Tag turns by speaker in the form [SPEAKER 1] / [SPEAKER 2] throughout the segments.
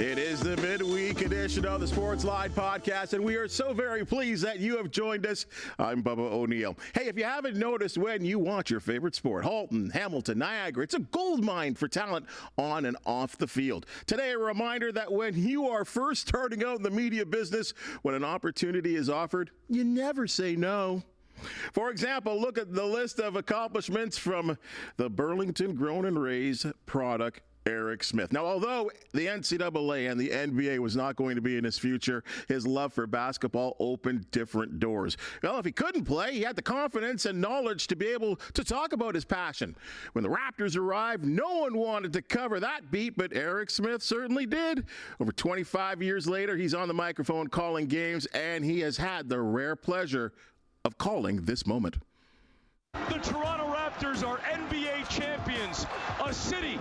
[SPEAKER 1] It is the midweek edition of the Sportsline Podcast, and we are so very pleased that you have joined us. I'm Bubba O'Neill. Hey, if you haven't noticed, when you watch your favorite sport, Halton, Hamilton, Niagara, it's a gold mine for talent on and off the field. Today, a reminder that when you are first starting out in the media business, when an opportunity is offered, you never say no. For example, look at the list of accomplishments from the Burlington grown and raised product, Eric Smith. Now, although the NCAA and the NBA was not going to be in his future, his love for basketball opened different doors. Well, if he couldn't play, he had the confidence and knowledge to be able to talk about his passion. When the Raptors arrived, no one wanted to cover that beat, but Eric Smith certainly did. Over 25 years later, he's on the microphone calling games, and he has had the rare pleasure of calling this moment.
[SPEAKER 2] The Toronto Raptors are NBA champions. A city,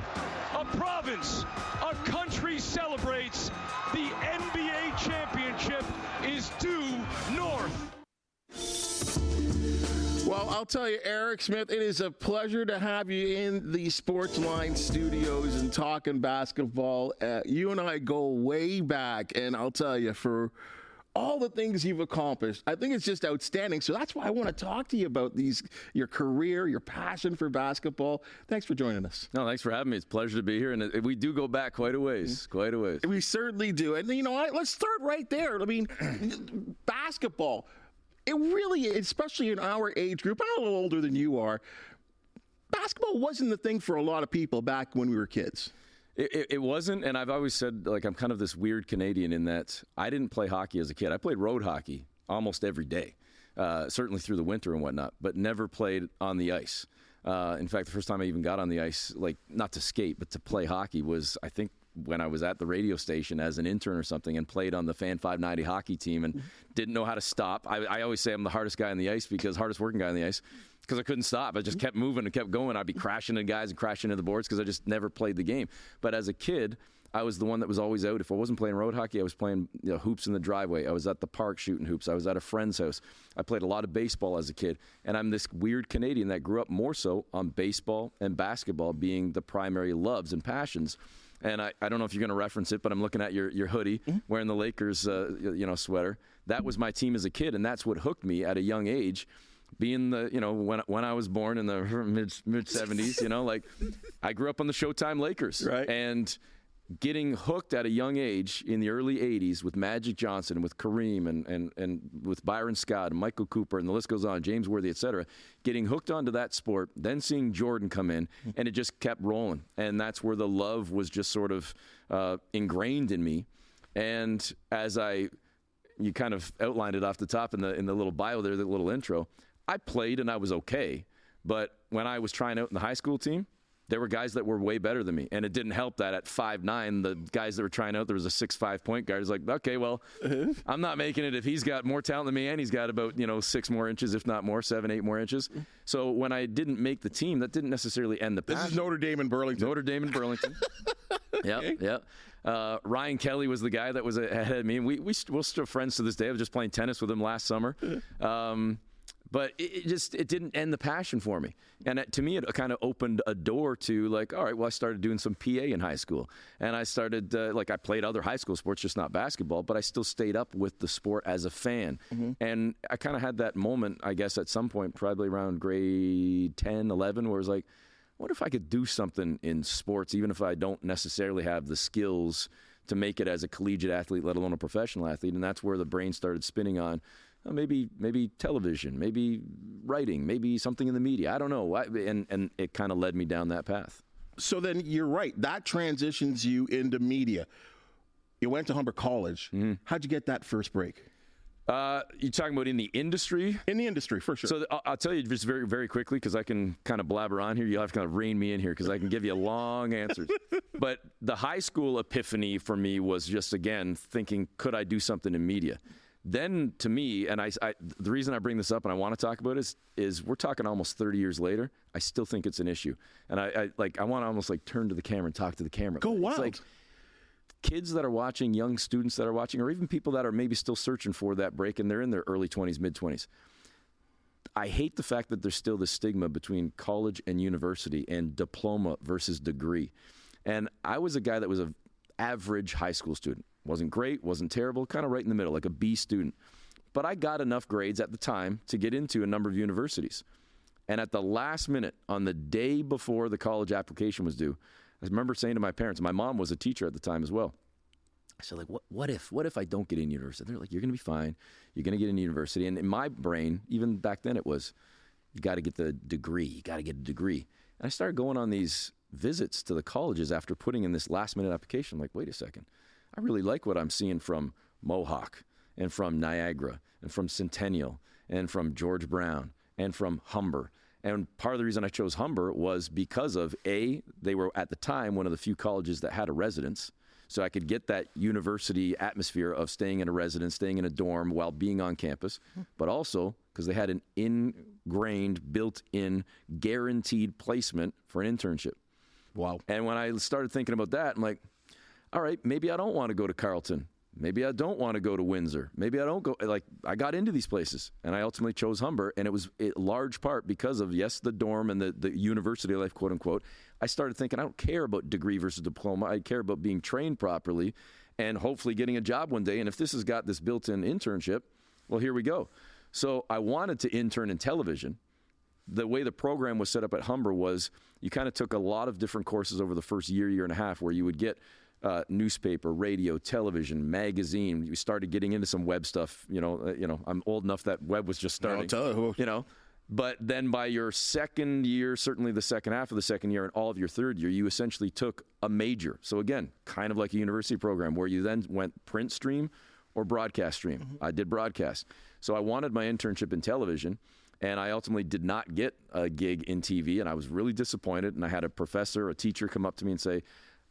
[SPEAKER 2] a province, a country celebrates. The NBA championship is due north.
[SPEAKER 1] Well, I'll tell you, Eric Smith, it is a pleasure to have you in the Sportsline studios and talking basketball. You and I go way back, and I'll tell you, for all the things you've accomplished, I think it's just outstanding. So that's why I want to talk to you about your career, your passion for basketball. Thanks for joining us.
[SPEAKER 3] No, thanks for having me. It's a pleasure to be here. And we do go back quite a ways,
[SPEAKER 1] We certainly do. And, you know, let's start right there. I mean, basketball, it really, especially in our age group, I'm a little older than you are, basketball wasn't the thing for a lot of people back when we were kids.
[SPEAKER 3] It wasn't, and I've always said, like, I'm kind of this weird Canadian in that I didn't play hockey as a kid. I played road hockey almost every day, certainly through the winter and whatnot, but never played on the ice. In fact, the first time I even got on the ice, like, not to skate, but to play hockey was, I think, when I was at the radio station as an intern or something and played on the Fan 590 hockey team and didn't know how to stop. I always say I'm the hardest guy on the ice hardest working guy on the ice because I couldn't stop. I just kept moving and kept going. I'd be crashing into guys and crashing into the boards because I just never played the game. But as a kid, I was the one that was always out. If I wasn't playing road hockey, I was playing hoops in the driveway. I was at the park shooting hoops. I was at a friend's house. I played a lot of baseball as a kid. And I'm this weird Canadian that grew up more so on baseball and basketball being the primary loves and passions. And I don't know if you're going to reference it, but I'm looking at your hoodie, wearing the Lakers sweater. That was my team as a kid, and that's what hooked me at a young age. Being when I was born in the mid 70s, like I grew up on the Showtime Lakers,
[SPEAKER 1] right?
[SPEAKER 3] And getting hooked at a young age in the early 80s with Magic Johnson and with Kareem and with Byron Scott and Michael Cooper and the list goes on, James Worthy, et cetera, getting hooked onto that sport, then seeing Jordan come in, and it just kept rolling. And that's where the love was just sort of ingrained in me. And as you kind of outlined it off the top in the little bio there, the little intro, I played and I was okay. But when I was trying out in the high school team, there were guys that were way better than me. And it didn't help that at 5'9", the guys that were trying out, there was a 6'5" point guard. It's like, okay, well, I'm not making it if he's got more talent than me and he's got about, 6 more inches, if not more, 7, 8 more inches. So when I didn't make the team, that didn't necessarily end the passion.
[SPEAKER 1] This is Notre Dame and Burlington.
[SPEAKER 3] Yep. Ryan Kelly was the guy that was ahead of me. And we're still friends to this day. I was just playing tennis with him last summer. But it didn't end the passion for me. And to me, it kind of opened a door to like, all right, well, I started doing some PA in high school. And I started, I played other high school sports, just not basketball, but I still stayed up with the sport as a fan. Mm-hmm. And I kind of had that moment, I guess, at some point, probably around grade 10, 11, where it was like, what if I could do something in sports, even if I don't necessarily have the skills to make it as a collegiate athlete, let alone a professional athlete? And that's where the brain started spinning on, maybe television, maybe writing, maybe something in the media. I don't know. And it kind of led me down that path.
[SPEAKER 1] So then you're right. That transitions you into media. You went to Humber College. Mm-hmm. How'd you get that first break?
[SPEAKER 3] You're talking about in the industry?
[SPEAKER 1] In the industry, for sure.
[SPEAKER 3] So I'll tell you just very, very quickly, because I can kind of blabber on here. You'll have to kind of rein me in here because I can give you long answers. But the high school epiphany for me was just, again, thinking, could I do something in media? Then to me, and the reason I bring this up and I want to talk about it is we're talking almost 30 years later. I still think it's an issue. And I want to almost turn to the camera and talk to the camera.
[SPEAKER 1] Go wild.
[SPEAKER 3] It's kids that are watching, young students that are watching, or even people that are maybe still searching for that break and they're in their early 20s, mid-20s. I hate the fact that there's still this stigma between college and university and diploma versus degree. And I was a guy that was average high school student. Wasn't great, wasn't terrible, kind of right in the middle, like a B student. But I got enough grades at the time to get into a number of universities. And at the last minute, on the day before the college application was due, I remember saying to my parents, my mom was a teacher at the time as well. I said, like, what if I don't get in university? They're like, you're going to be fine. You're going to get in university. And in my brain, even back then it was, you got to get the degree. You got to get a degree. And I started going on these visits to the colleges after putting in this last minute application. I'm like, wait a second. I really like what I'm seeing from Mohawk and from Niagara and from Centennial and from George Brown and from Humber. And part of the reason I chose Humber was because of, A, they were at the time one of the few colleges that had a residence. So I could get that university atmosphere of staying in a residence, staying in a dorm while being on campus, but also because they had an ingrained, built-in, guaranteed placement for an internship.
[SPEAKER 1] Wow.
[SPEAKER 3] And when I started thinking about that, I'm like, all right, maybe I don't want to go to Carleton. Maybe I don't want to go to Windsor. Maybe I don't go. Like, I got into these places, and I ultimately chose Humber, and it was in large part because of, yes, the dorm and the university life, quote unquote. I started thinking, I don't care about degree versus diploma. I care about being trained properly and hopefully getting a job one day. And if this has got this built-in internship, well, here we go. So I wanted to intern in television. The way the program was set up at Humber was you kind of took a lot of different courses over the first year and a half where you would get newspaper, radio, television, magazine. We started getting into some web stuff. You know, I'm old enough that web was just starting.
[SPEAKER 1] I'll tell you.
[SPEAKER 3] You know, but then by your second year, certainly the second half of the second year and all of your third year, you essentially took a major. So again, kind of like a university program where you then went print stream or broadcast stream. Mm-hmm. I did broadcast. So I wanted my internship in television, and I ultimately did not get a gig in TV, and I was really disappointed. And I had a teacher come up to me and say,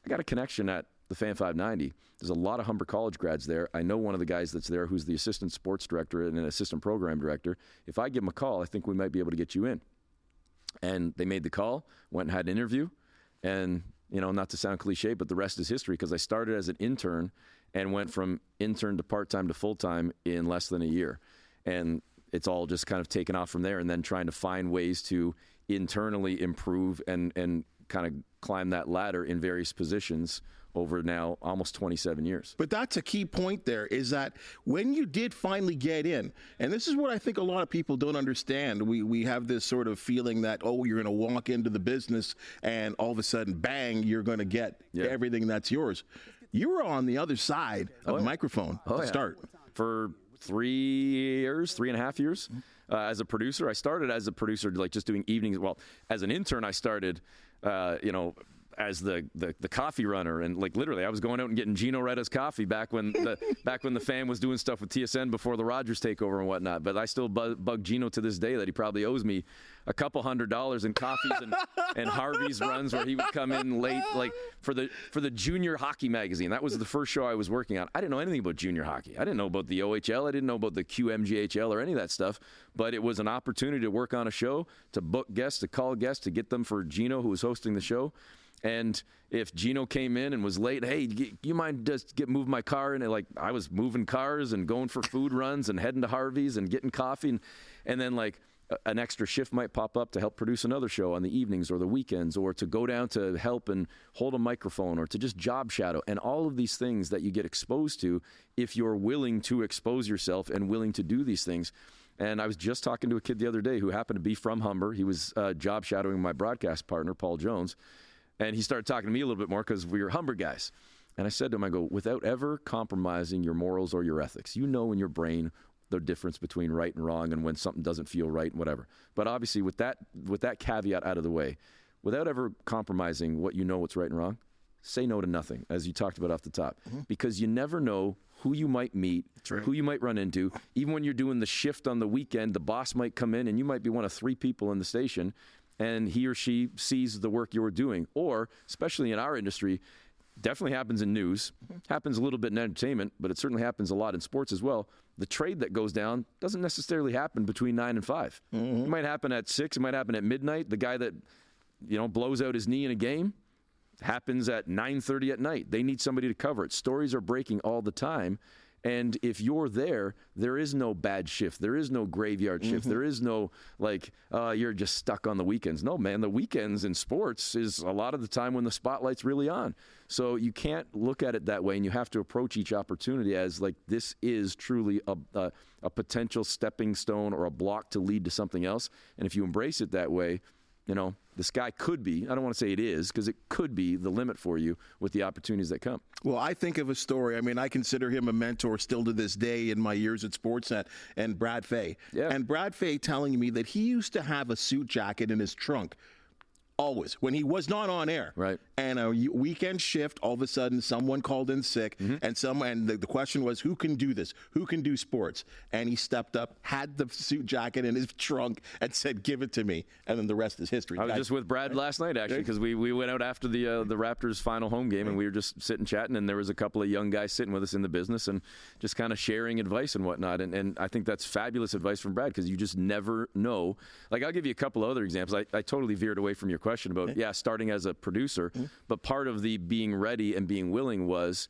[SPEAKER 3] I got a connection at the Fan 590. There's a lot of Humber College grads there. I know one of the guys that's there who's the assistant sports director and an assistant program director. If I give him a call, I think we might be able to get you in. And they made the call, went and had an interview. And, you know, not to sound cliche, but the rest is history because I started as an intern and went from intern to part-time to full-time in less than a year. And it's all just kind of taken off from there and then trying to find ways to internally improve and kind of climb that ladder in various positions over now almost 27 years.
[SPEAKER 1] But that's a key point there, is that when you did finally get in, and this is what I think a lot of people don't understand, we have this sort of feeling that, oh, you're going to walk into the business and all of a sudden, bang, you're going to get everything that's yours. You were on the other side of the microphone to start.
[SPEAKER 3] For 3.5 years. As a producer, I started as a producer, like just doing evenings. Well, as an intern, I started, as the coffee runner, and like literally, I was going out and getting Gino Retta's coffee back when the Fan was doing stuff with TSN before the Rogers takeover and whatnot. But I still bug Gino to this day that he probably owes me a couple $100 in coffees and Harvey's runs where he would come in late, like for the junior hockey magazine. That was the first show I was working on. I didn't know anything about junior hockey. I didn't know about the OHL. I didn't know about the QMJHL or any of that stuff. But it was an opportunity to work on a show, to book guests, to call guests, to get them for Gino, who was hosting the show. And if Gino came in and was late, hey, you mind just move my car? And like I was moving cars and going for food runs and heading to Harvey's and getting coffee. And then like an extra shift might pop up to help produce another show on the evenings or the weekends, or to go down to help and hold a microphone, or to just job shadow. And all of these things that you get exposed to if you're willing to expose yourself and willing to do these things. And I was just talking to a kid the other day who happened to be from Humber. He was job shadowing my broadcast partner, Paul Jones. And he started talking to me a little bit more because we were Humber guys. And I said to him, I go, without ever compromising your morals or your ethics, you know in your brain the difference between right and wrong and when something doesn't feel right and whatever. But obviously with that caveat out of the way, without ever compromising what you know what's right and wrong, say no to nothing, as you talked about off the top. Mm-hmm. Because you never know who you might meet, who you might run into. Even when you're doing the shift on the weekend, the boss might come in and you might be one of 3 people in the station, and he or she sees the work you're doing. Or, especially in our industry, definitely happens in news, happens a little bit in entertainment, but it certainly happens a lot in sports as well. The trade that goes down doesn't necessarily happen between 9 and 5. Mm-hmm. It might happen at 6, it might happen at midnight. The guy that, blows out his knee in a game happens at 9:30 at night. They need somebody to cover it. Stories are breaking all the time. And if you're there, there is no bad shift. There is no graveyard shift. There is no, like, you're just stuck on the weekends. No, man, the weekends in sports is a lot of the time when the spotlight's really on. So you can't look at it that way, and you have to approach each opportunity as, like, this is truly a potential stepping stone or a block to lead to something else. And if you embrace it that way, you know, the sky could be, I don't want to say it is, because it could be the limit for you with the opportunities that come.
[SPEAKER 1] Well, I think of a story. I mean, I consider him a mentor still to this day in my years at Sportsnet, and Brad Fay.
[SPEAKER 3] Yeah.
[SPEAKER 1] And Brad Fay telling me that he used to have a suit jacket in his trunk always when he was not on air.
[SPEAKER 3] Right.
[SPEAKER 1] And a weekend shift, all of a sudden someone called in sick, and the question was, who can do this? Who can do sports? And he stepped up, had the suit jacket in his trunk, and said, "Give it to me." And then the rest is history.
[SPEAKER 3] I was just with Brad last night, actually, because we went out after the Raptors' final home game, and we were just sitting chatting, and there was a couple of young guys sitting with us in the business and just kind of sharing advice and whatnot. And I think that's fabulous advice from Brad, because you just never know. Like, I'll give you a couple of other examples. I totally veered away from your question about, starting as a producer, but part of the being ready and being willing was,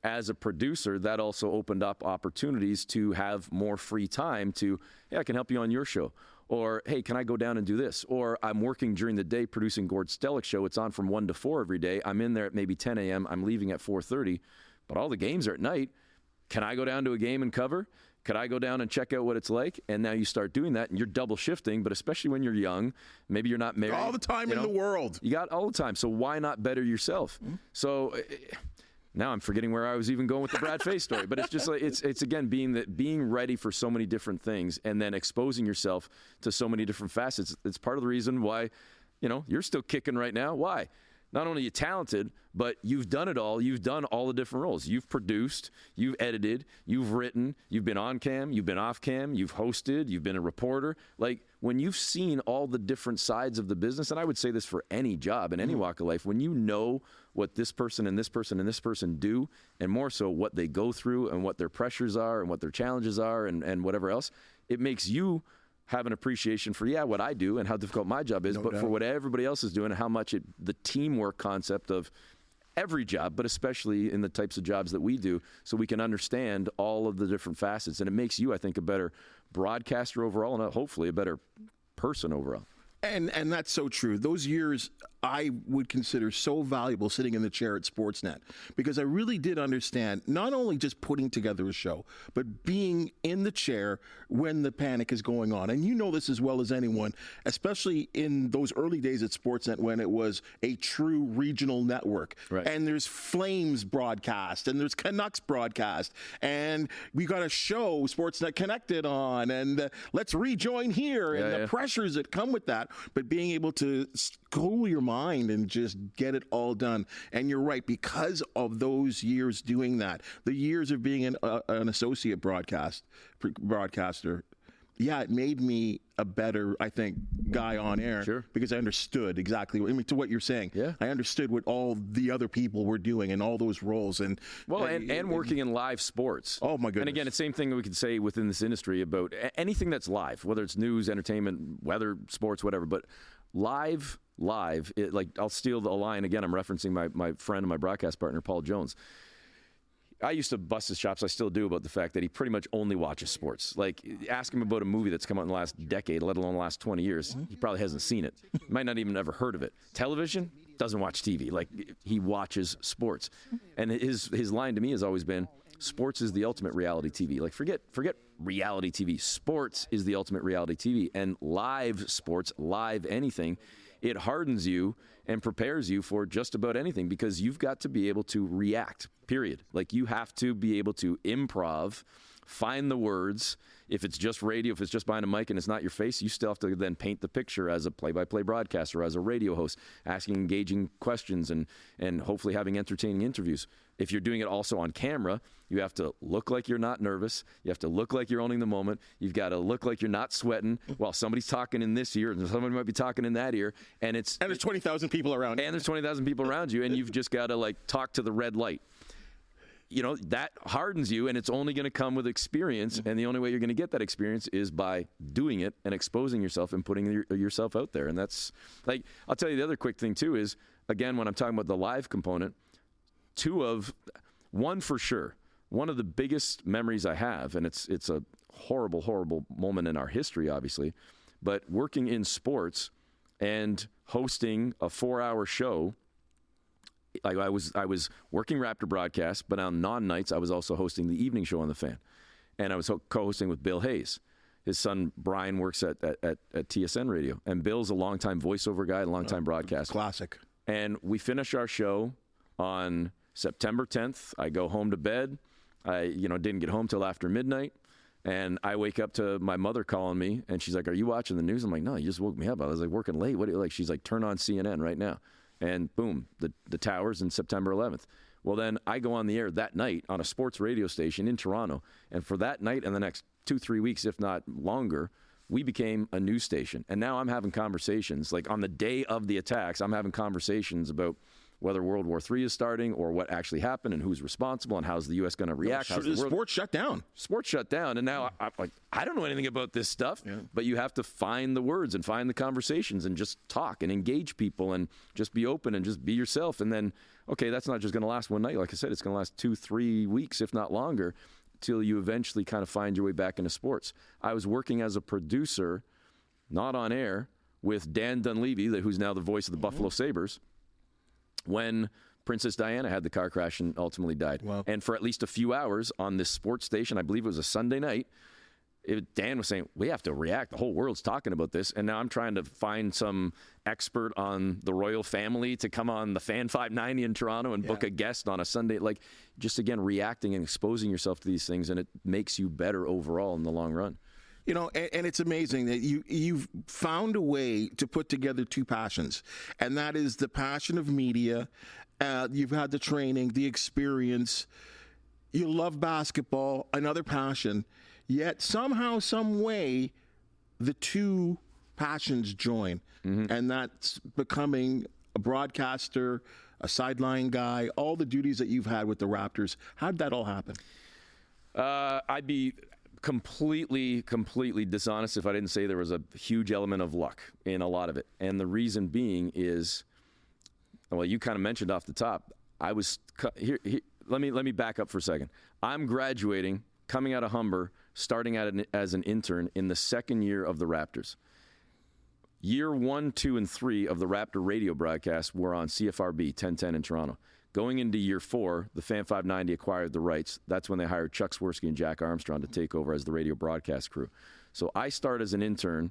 [SPEAKER 3] as a producer, that also opened up opportunities to have more free time to, hey, I can help you on your show. Or, hey, can I go down and do this? Or, I'm working during the day producing Gord Stellick's show. It's on from 1 to 4 every day. I'm in there at maybe 10 a.m. I'm leaving at 4:30. But all the games are at night. Can I go down to a game and cover? Could I go down and check out what it's like? And now you start doing that, and you're double shifting, but especially when you're young, maybe you're not married.
[SPEAKER 1] All the time in the world.
[SPEAKER 3] You got all the time. So why not better yourself? So now I'm forgetting where I was even going with the Brad Fay story, but it's just like, it's again, being ready for so many different things and then exposing yourself to so many different facets. It's part of the reason why, you're still kicking right now. Why? Not only are you talented, but you've done it all. You've done all the different roles. You've produced, you've edited, you've written, you've been on cam, you've been off cam, you've hosted, you've been a reporter. Like, when you've seen all the different sides of the business, and I would say this for any job in any walk of life, when you know what this person and this person and this person do, and more so what they go through and what their pressures are and what their challenges are and whatever else, it makes you have an appreciation for, what I do and how difficult my job is, for what everybody else is doing and how much the teamwork concept of every job, but especially in the types of jobs that we do, so we can understand all of the different facets. And it makes you, I think, a better broadcaster overall and hopefully a better person overall.
[SPEAKER 1] And that's so true. Those years I would consider so valuable sitting in the chair at Sportsnet, because I really did understand not only just putting together a show, but being in the chair when the panic is going on. And you know this as well as anyone, especially in those early days at Sportsnet when it was a true regional network.
[SPEAKER 3] Right.
[SPEAKER 1] And there's Flames broadcast and there's Canucks broadcast. And we got a show Sportsnet Connected on, and let's rejoin here, and the pressures that come with that. But being able to cool your mind and just get it all done. And you're right, because of those years doing that, the years of being an associate broadcaster, it made me a better, I think, guy on air.
[SPEAKER 3] Sure.
[SPEAKER 1] Because I understood exactly to what you're saying.
[SPEAKER 3] Yeah.
[SPEAKER 1] I understood what all the other people were doing and all those roles. And
[SPEAKER 3] working in live sports.
[SPEAKER 1] Oh, my goodness.
[SPEAKER 3] And again, it's the same thing that we could say within this industry about anything that's live, whether it's news, entertainment, weather, sports, whatever. But live, I'll steal the line again. I'm referencing my friend and my broadcast partner, Paul Jones. I used to bust his chops, I still do, about the fact that he pretty much only watches sports. Like, ask him about a movie that's come out in the last decade, let alone the last 20 years. He probably hasn't seen it. Might not even ever heard of it. Television, doesn't watch TV. Like, he watches sports. And his line to me has always been, sports is the ultimate reality TV. Like, forget reality TV. Sports is the ultimate reality TV. And live sports, live anything, it hardens you and prepares you for just about anything, because you've got to be able to react, period. Like, you have to be able to improv, find the words. If it's just radio, if it's just behind a mic and it's not your face, you still have to then paint the picture as a play-by-play broadcaster, as a radio host, asking engaging questions and hopefully having entertaining interviews. If you're doing it also on camera, you have to look like you're not nervous. You have to look like you're owning the moment. You've got to look like you're not sweating while somebody's talking in this ear and somebody might be talking in that ear. And
[SPEAKER 1] there's 20,000 people around.
[SPEAKER 3] And there's 20,000 people around you, and you've just got to talk to the red light. That hardens you, and it's only going to come with experience. And the only way you're going to get that experience is by doing it and exposing yourself and putting yourself out there. And that's I'll tell you the other quick thing too is, again, when I'm talking about the live component, one one of the biggest memories I have, and it's a horrible, horrible moment in our history, obviously, but working in sports and hosting a 4-hour show. Like I was working Raptor broadcast, but on non-nights, I was also hosting the evening show on the Fan. And I was co-hosting with Bill Hayes. His son, Brian, works at TSN Radio. And Bill's a longtime voiceover guy, a longtime broadcaster.
[SPEAKER 1] Classic.
[SPEAKER 3] And we finish our show on September 10th. I go home to bed. I didn't get home till after midnight. And I wake up to my mother calling me, and she's like, "Are you watching the news?" I'm like, "No, you just woke me up. I was like working late. What do you like?" She's like, "Turn on CNN right now." And boom, the towers in September 11th. Well, then I go on the air that night on a sports radio station in Toronto. And for that night and the next 2-3 weeks, if not longer, we became a news station. And now I'm having conversations, like on the day of the attacks, I'm having conversations about whether World War III is starting or what actually happened and who's responsible and how's the U.S. going to react.
[SPEAKER 1] Sports shut down.
[SPEAKER 3] Sports shut down. And now I'm like, I don't know anything about this stuff, but you have to find the words and find the conversations and just talk and engage people and just be open and just be yourself. And then, okay, that's not just going to last one night. Like I said, it's going to last 2-3 weeks, if not longer, till you eventually kind of find your way back into sports. I was working as a producer, not on air, with Dan Dunleavy, who's now the voice of the Buffalo Sabres, when Princess Diana had the car crash and ultimately died.
[SPEAKER 1] Wow.
[SPEAKER 3] And for at least a few hours on this sports station, I believe it was a Sunday night, Dan was saying, we have to react. The whole world's talking about this. And now I'm trying to find some expert on the royal family to come on the Fan 590 in Toronto and book a guest on a Sunday. Like, just, again, reacting and exposing yourself to these things, and it makes you better overall in the long run.
[SPEAKER 1] You know, and it's amazing that you've found a way to put together two passions, and that is the passion of media. You've had the training, the experience. You love basketball, another passion. Yet somehow, some way, the two passions join, and that's becoming a broadcaster, a sideline guy, all the duties that you've had with the Raptors. How did that all happen?
[SPEAKER 3] I'd be completely dishonest if I didn't say there was a huge element of luck in a lot of it. And the reason being is, well, you kind of mentioned off the top, I was here let me back up for a second. I'm graduating, coming out of Humber, starting out as an intern in the second year of the Raptors. Year 1, 2, and 3 of the Raptor radio broadcast were on CFRB 1010 in Toronto. Going into year 4, the Fan 590 acquired the rights. That's when they hired Chuck Swirsky and Jack Armstrong to take over as the radio broadcast crew. So I start as an intern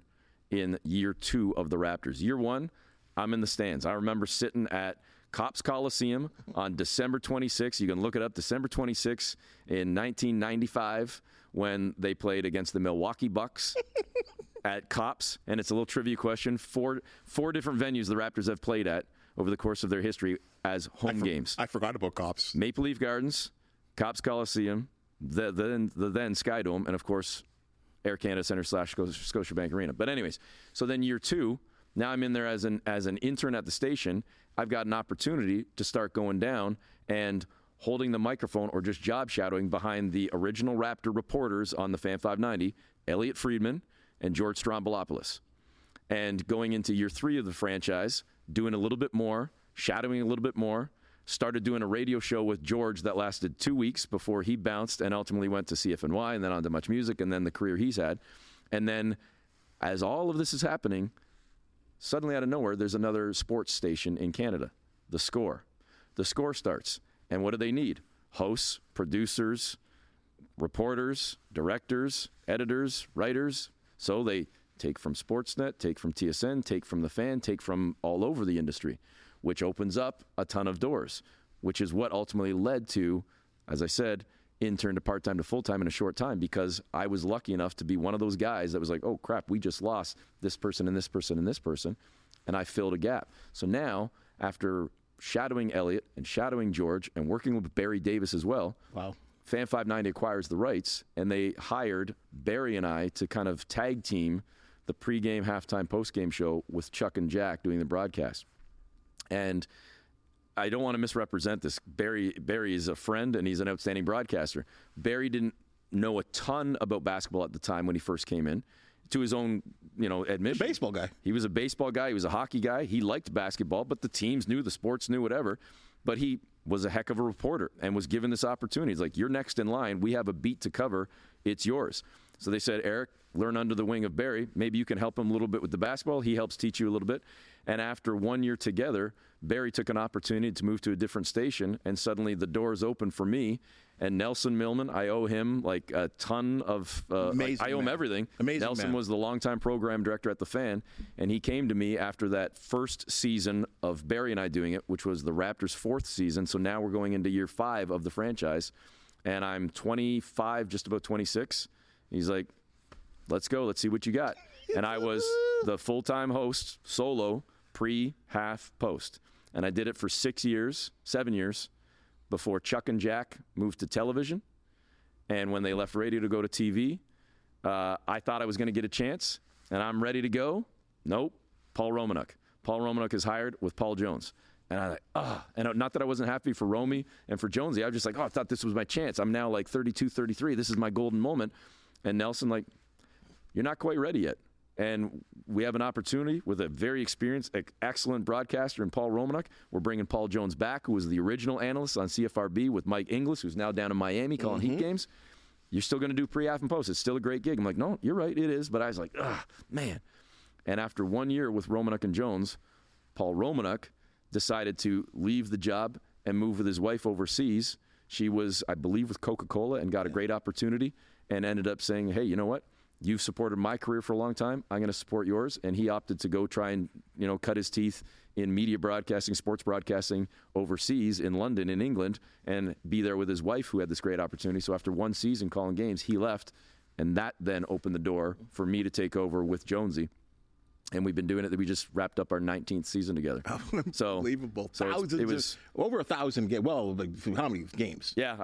[SPEAKER 3] in year 2 of the Raptors. Year 1, I'm in the stands. I remember sitting at Copps Coliseum on December 26. You can look it up, December 26 in 1995, when they played against the Milwaukee Bucks at Copps. And it's a little trivia question. Four different venues the Raptors have played at over the course of their history as home games.
[SPEAKER 1] I forgot about Copps.
[SPEAKER 3] Maple Leaf Gardens, Copps Coliseum, the then Sky Dome, and of course Air Canada Centre / Scotiabank Arena. But anyways, so then year 2, now I'm in there as an intern at the station. I've got an opportunity to start going down and holding the microphone or just job shadowing behind the original Raptor reporters on the Fan 590, Elliot Friedman and George Strombolopoulos. And going into year 3 of the franchise, doing a little bit more, shadowing a little bit more, started doing a radio show with George that lasted 2 weeks before he bounced and ultimately went to CFNY and then on to Much Music and then the career he's had. And then as all of this is happening, suddenly out of nowhere, there's another sports station in Canada, The Score. The Score starts. And what do they need? Hosts, producers, reporters, directors, editors, writers. So they take from Sportsnet, take from TSN, take from The Fan, take from all over the industry, which opens up a ton of doors, which is what ultimately led to, as I said, intern to part-time to full-time in a short time, because I was lucky enough to be one of those guys that was like, oh, crap, we just lost this person and this person and this person, and I filled a gap. So now, after shadowing Elliot and shadowing George and working with Barry Davis as well,
[SPEAKER 1] wow,
[SPEAKER 3] Fan 590 acquires the rights, and they hired Barry and I to kind of tag team the pregame, halftime, postgame show with Chuck and Jack doing the broadcast. And I don't want to misrepresent this. Barry is a friend, and he's an outstanding broadcaster. Barry didn't know a ton about basketball at the time when he first came in, to his own, admission.
[SPEAKER 1] A baseball guy.
[SPEAKER 3] He was a baseball guy. He was a hockey guy. He liked basketball, but the teams knew, the sports knew, whatever. But he was a heck of a reporter and was given this opportunity. He's like, you're next in line. We have a beat to cover. It's yours. So they said, Eric, learn under the wing of Barry. Maybe you can help him a little bit with the basketball. He helps teach you a little bit. And after 1 year together, Barry took an opportunity to move to a different station, and suddenly the doors open for me. And Nelson Millman, I owe him like a ton of, I owe him everything.
[SPEAKER 1] Amazing
[SPEAKER 3] Nelson
[SPEAKER 1] man.
[SPEAKER 3] was the longtime program director at The Fan, and he came to me after that first season of Barry and I doing it, which was the Raptors' 4th season. So now we're going into year 5 of the franchise, and I'm 25, just about 26. He's like, let's go. Let's see what you got. And I was the full-time host, solo, pre, half, post. And I did it for 7 years, before Chuck and Jack moved to television. And when they left radio to go to TV, I thought I was going to get a chance, and I'm ready to go. Nope. Paul Romanuk. Paul Romanuk is hired with Paul Jones. And I'm like, and not that I wasn't happy for Romy and for Jonesy. I was just like, I thought this was my chance. I'm now like 32, 33. This is my golden moment. And Nelson, like, you're not quite ready yet. And we have an opportunity with a very experienced, excellent broadcaster in Paul Romanuk. We're bringing Paul Jones back, who was the original analyst on CFRB with Mike Inglis, who's now down in Miami calling Heat games. You're still going to do pre, half, and post. It's still a great gig. I'm like, no, you're right, it is. But I was like, man. And after 1 year with Romanuk and Jones, Paul Romanuk decided to leave the job and move with his wife overseas. She was, I believe, with Coca-Cola and got a great opportunity and ended up saying, hey, you know what? You've supported my career for a long time. I'm going to support yours. And he opted to go try and, cut his teeth in media broadcasting, sports broadcasting overseas in London, in England, and be there with his wife, who had this great opportunity. So after 1 season calling games, he left. And that then opened the door for me to take over with Jonesy. And we've been doing it. We just wrapped up our 19th season together.
[SPEAKER 1] Unbelievable.
[SPEAKER 3] So it was
[SPEAKER 1] over 1,000 games. Well, how many games?
[SPEAKER 3] Yeah,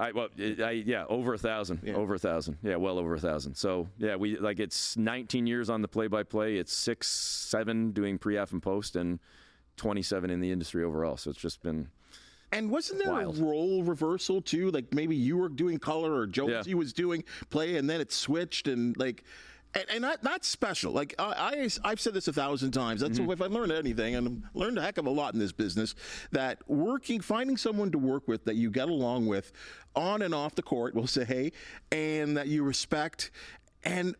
[SPEAKER 3] over 1,000.
[SPEAKER 1] Yeah.
[SPEAKER 3] Over 1,000. Yeah, well over 1,000. So yeah, it's 19 years on the play-by-play. It's 6, 7 doing pre-half and post, and 27 in the industry overall. So it's just been.
[SPEAKER 1] And wasn't there
[SPEAKER 3] wild.
[SPEAKER 1] a role reversal too? Like maybe you were doing color or Jonesy was doing play, and then it switched, and like. And not special. Like I've said this 1,000 times. That's if I learned anything, and I've learned a heck of a lot in this business, that finding someone to work with that you get along with on and off the court, we'll say, and that you respect, and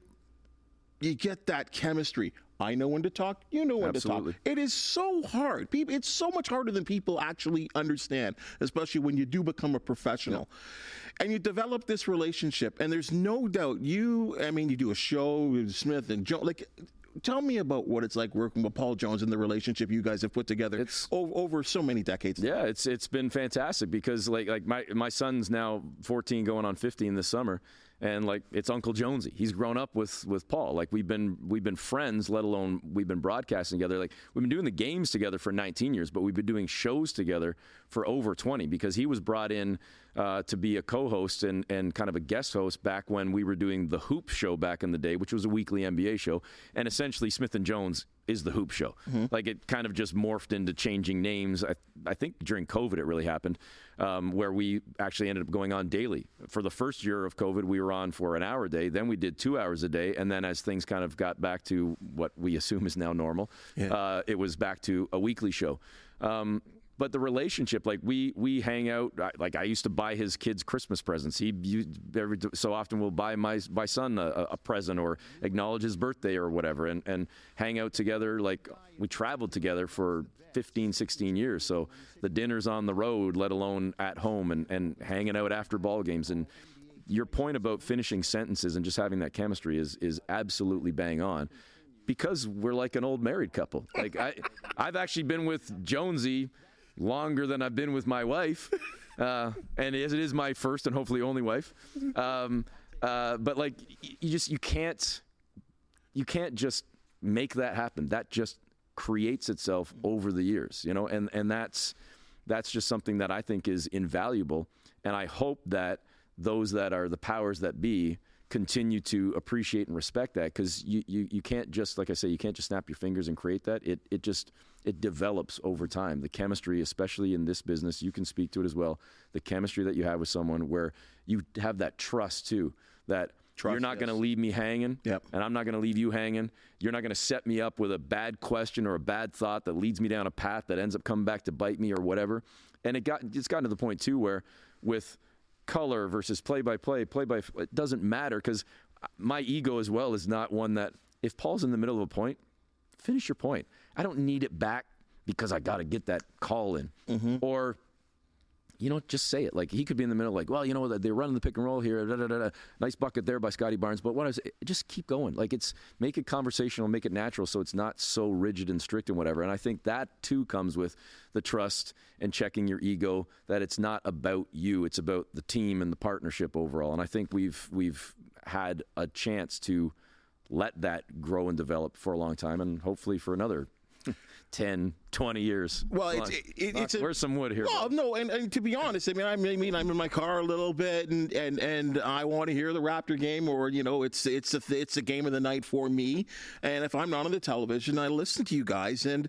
[SPEAKER 1] you get that chemistry. I know when to talk. You know when
[SPEAKER 3] Absolutely.
[SPEAKER 1] to talk. It is so hard. It's so much harder than people actually understand, especially when you do become a professional. Yeah. And you develop this relationship, and there's no doubt you do a show with Smith and Joe. Like, tell me about what it's like working with Paul Jones and the relationship you guys have put together over so many decades.
[SPEAKER 3] Yeah, it's been fantastic because like my son's now 14 going on 15 this summer. And like it's Uncle Jonesy. He's grown up with Paul. Like we've been friends, let alone we've been broadcasting together. Like we've been doing the games together for 19 years, but we've been doing shows together for over 20 because he was brought in to be a co-host and kind of a guest host back when we were doing the Hoop Show back in the day, which was a weekly NBA show. And essentially Smith and Jones is the Hoop Show. Like it kind of just morphed into changing names. I think during COVID it really happened, where we actually ended up going on daily. For the first year of COVID, we were on for an hour a day. Then we did 2 hours a day. And then as things kind of got back to what we assume is now normal, it was back to a weekly show. But the relationship, like we hang out. Like I used to buy his kids Christmas presents. He every so often will buy my son a present or acknowledge his birthday or whatever, and hang out together. Like we traveled together for 15, 16 years. So the dinners on the road, let alone at home, and hanging out after ball games. And your point about finishing sentences and just having that chemistry is absolutely bang on. Because we're like an old married couple. Like I've actually been with Jonesy longer than I've been with my wife, and it is my first and hopefully only wife. But like you can't just make that happen. That just creates itself over the years, and that's just something that I think is invaluable. And I hope that those that are the powers that be continue to appreciate and respect that, because you can't just, like I say, you can't just snap your fingers and create that. It develops over time. The chemistry, especially in this business, you can speak to it as well. The chemistry that you have with someone where you have that trust too, that You're not going to leave me hanging,
[SPEAKER 1] Yep.
[SPEAKER 3] and I'm not going to leave you hanging. You're not going to set me up with a bad question or a bad thought that leads me down a path that ends up coming back to bite me or whatever. And it's gotten to the point, too, where with color versus play-by-play, it doesn't matter because my ego as well is not one that if Paul's in the middle of a point, finish your point. I don't need it back because I got to get that call in. Or, just say it. Like, he could be in the middle like, well, they're running the pick and roll here. Da, da, da, da. Nice bucket there by Scotty Barnes. But what I say, just keep going. Like, make it conversational, make it natural so it's not so rigid and strict and whatever. And I think that, too, comes with the trust and checking your ego, that it's not about you. It's about the team and the partnership overall. And I think we've had a chance to let that grow and develop for a long time and hopefully for another 10, 20 years.
[SPEAKER 1] Well,
[SPEAKER 3] where's some wood here?
[SPEAKER 1] Well, no, and to be honest, I'm in my car a little bit, and I want to hear the Raptor game, or it's a game of the night for me. And if I'm not on the television, I listen to you guys, and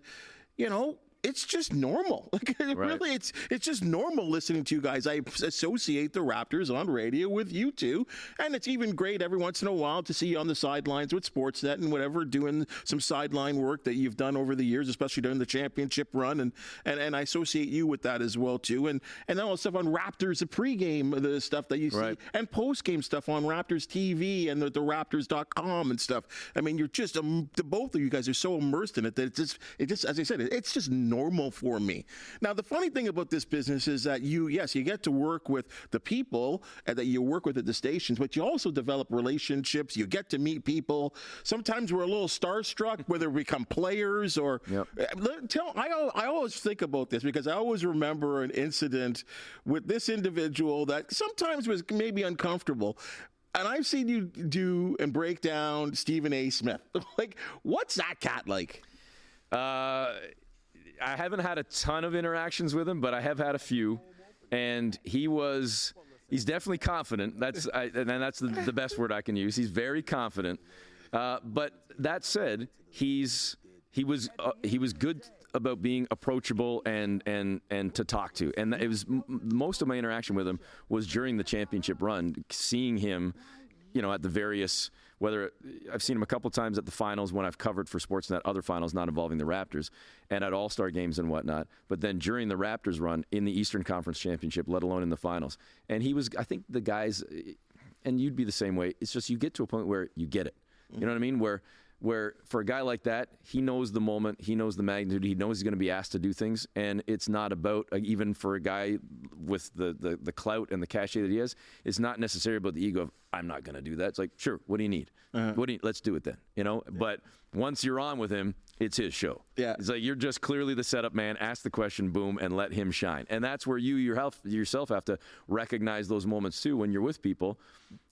[SPEAKER 1] it's just normal. Like, really, it's just normal listening to you guys. I associate the Raptors on radio with you two, and it's even great every once in a while to see you on the sidelines with Sportsnet and whatever, doing some sideline work that you've done over the years, especially during the championship run, and I associate you with that as well too. And then all the stuff on Raptors, the pregame, the stuff that you see, and postgame stuff on Raptors TV and the Raptors.com and stuff. I mean, you're just the both of you guys are so immersed in it that it just as I said, it's just normal for me. Now, the funny thing about this business is that you get to work with the people that you work with at the stations, but you also develop relationships. You get to meet people. Sometimes we're a little starstruck, whether we become players or. Yep. I always think about this because I always remember an incident with this individual that sometimes was maybe uncomfortable. And I've seen you do and break down Stephen A. Smith. Like, what's that cat like?
[SPEAKER 3] I haven't had a ton of interactions with him, but I have had a few, and he's definitely confident. That's the best word I can use. He's very confident. But that said, he was good about being approachable and to talk to. And it was most of my interaction with him was during the championship run, seeing him, at the various. Whether I've seen him a couple times at the finals when I've covered for Sportsnet, other finals not involving the Raptors, and at All-Star games and whatnot. But then during the Raptors run in the Eastern Conference Championship, let alone in the finals. And he was, I think the guys, and you'd be the same way, it's just you get to a point where you get it. You know what I mean? Where for a guy like that, he knows the moment, he knows the magnitude, he knows he's going to be asked to do things, and it's not about, even for a guy with the clout and the cachet that he has, it's not necessarily about the ego of, I'm not going to do that. It's like, sure, what do you need? Let's do it then, But once you're on with him, it's his show. Yeah. It's like you're just clearly the setup man, ask the question, boom, and let him shine. And that's where you yourself have to recognize those moments too when you're with people.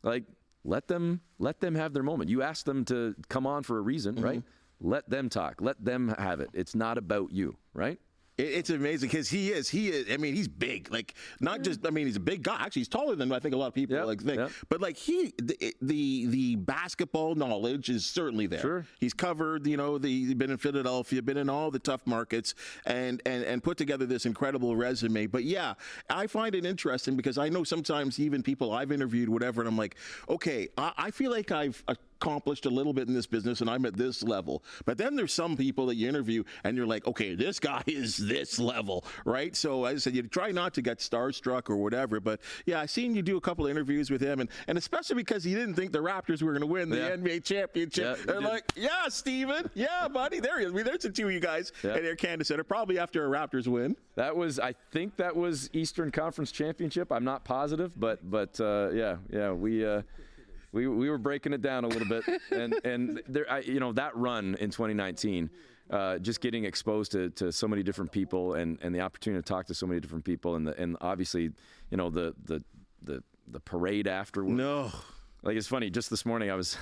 [SPEAKER 3] Like, let them have their moment. You ask them to come on for a reason, right? Let them talk. Let them have it. It's not about you, right?
[SPEAKER 1] It's amazing because he is. I mean, he's big. Like, not just. I mean, he's a big guy. Actually, he's taller than I think a lot of people think. Yep. But like the basketball knowledge is certainly there. Sure. He's covered. He's been in Philadelphia, been in all the tough markets, and put together this incredible resume. But yeah, I find it interesting because I know sometimes even people I've interviewed, whatever, and I'm like, okay, I feel like I've accomplished a little bit in this business and I'm at this level. But then there's some people that you interview and you're like, okay, this guy is this level, right? So as I said, you try not to get starstruck or whatever. But yeah, I seen you do a couple of interviews with him, and especially because he didn't think the Raptors were going to win the NBA championship. Yeah, they're like, yeah, Steven, yeah, buddy, there he is. I mean, there's the two of you guys at Air Canada Center, probably after a Raptors win. I think that was Eastern Conference Championship. I'm not positive, but we were breaking it down a little bit, and there, that run in 2019, just getting exposed to so many different people, and the opportunity to talk to so many different people, and obviously, the parade afterwards. No,
[SPEAKER 3] like it's funny. Just this morning, I was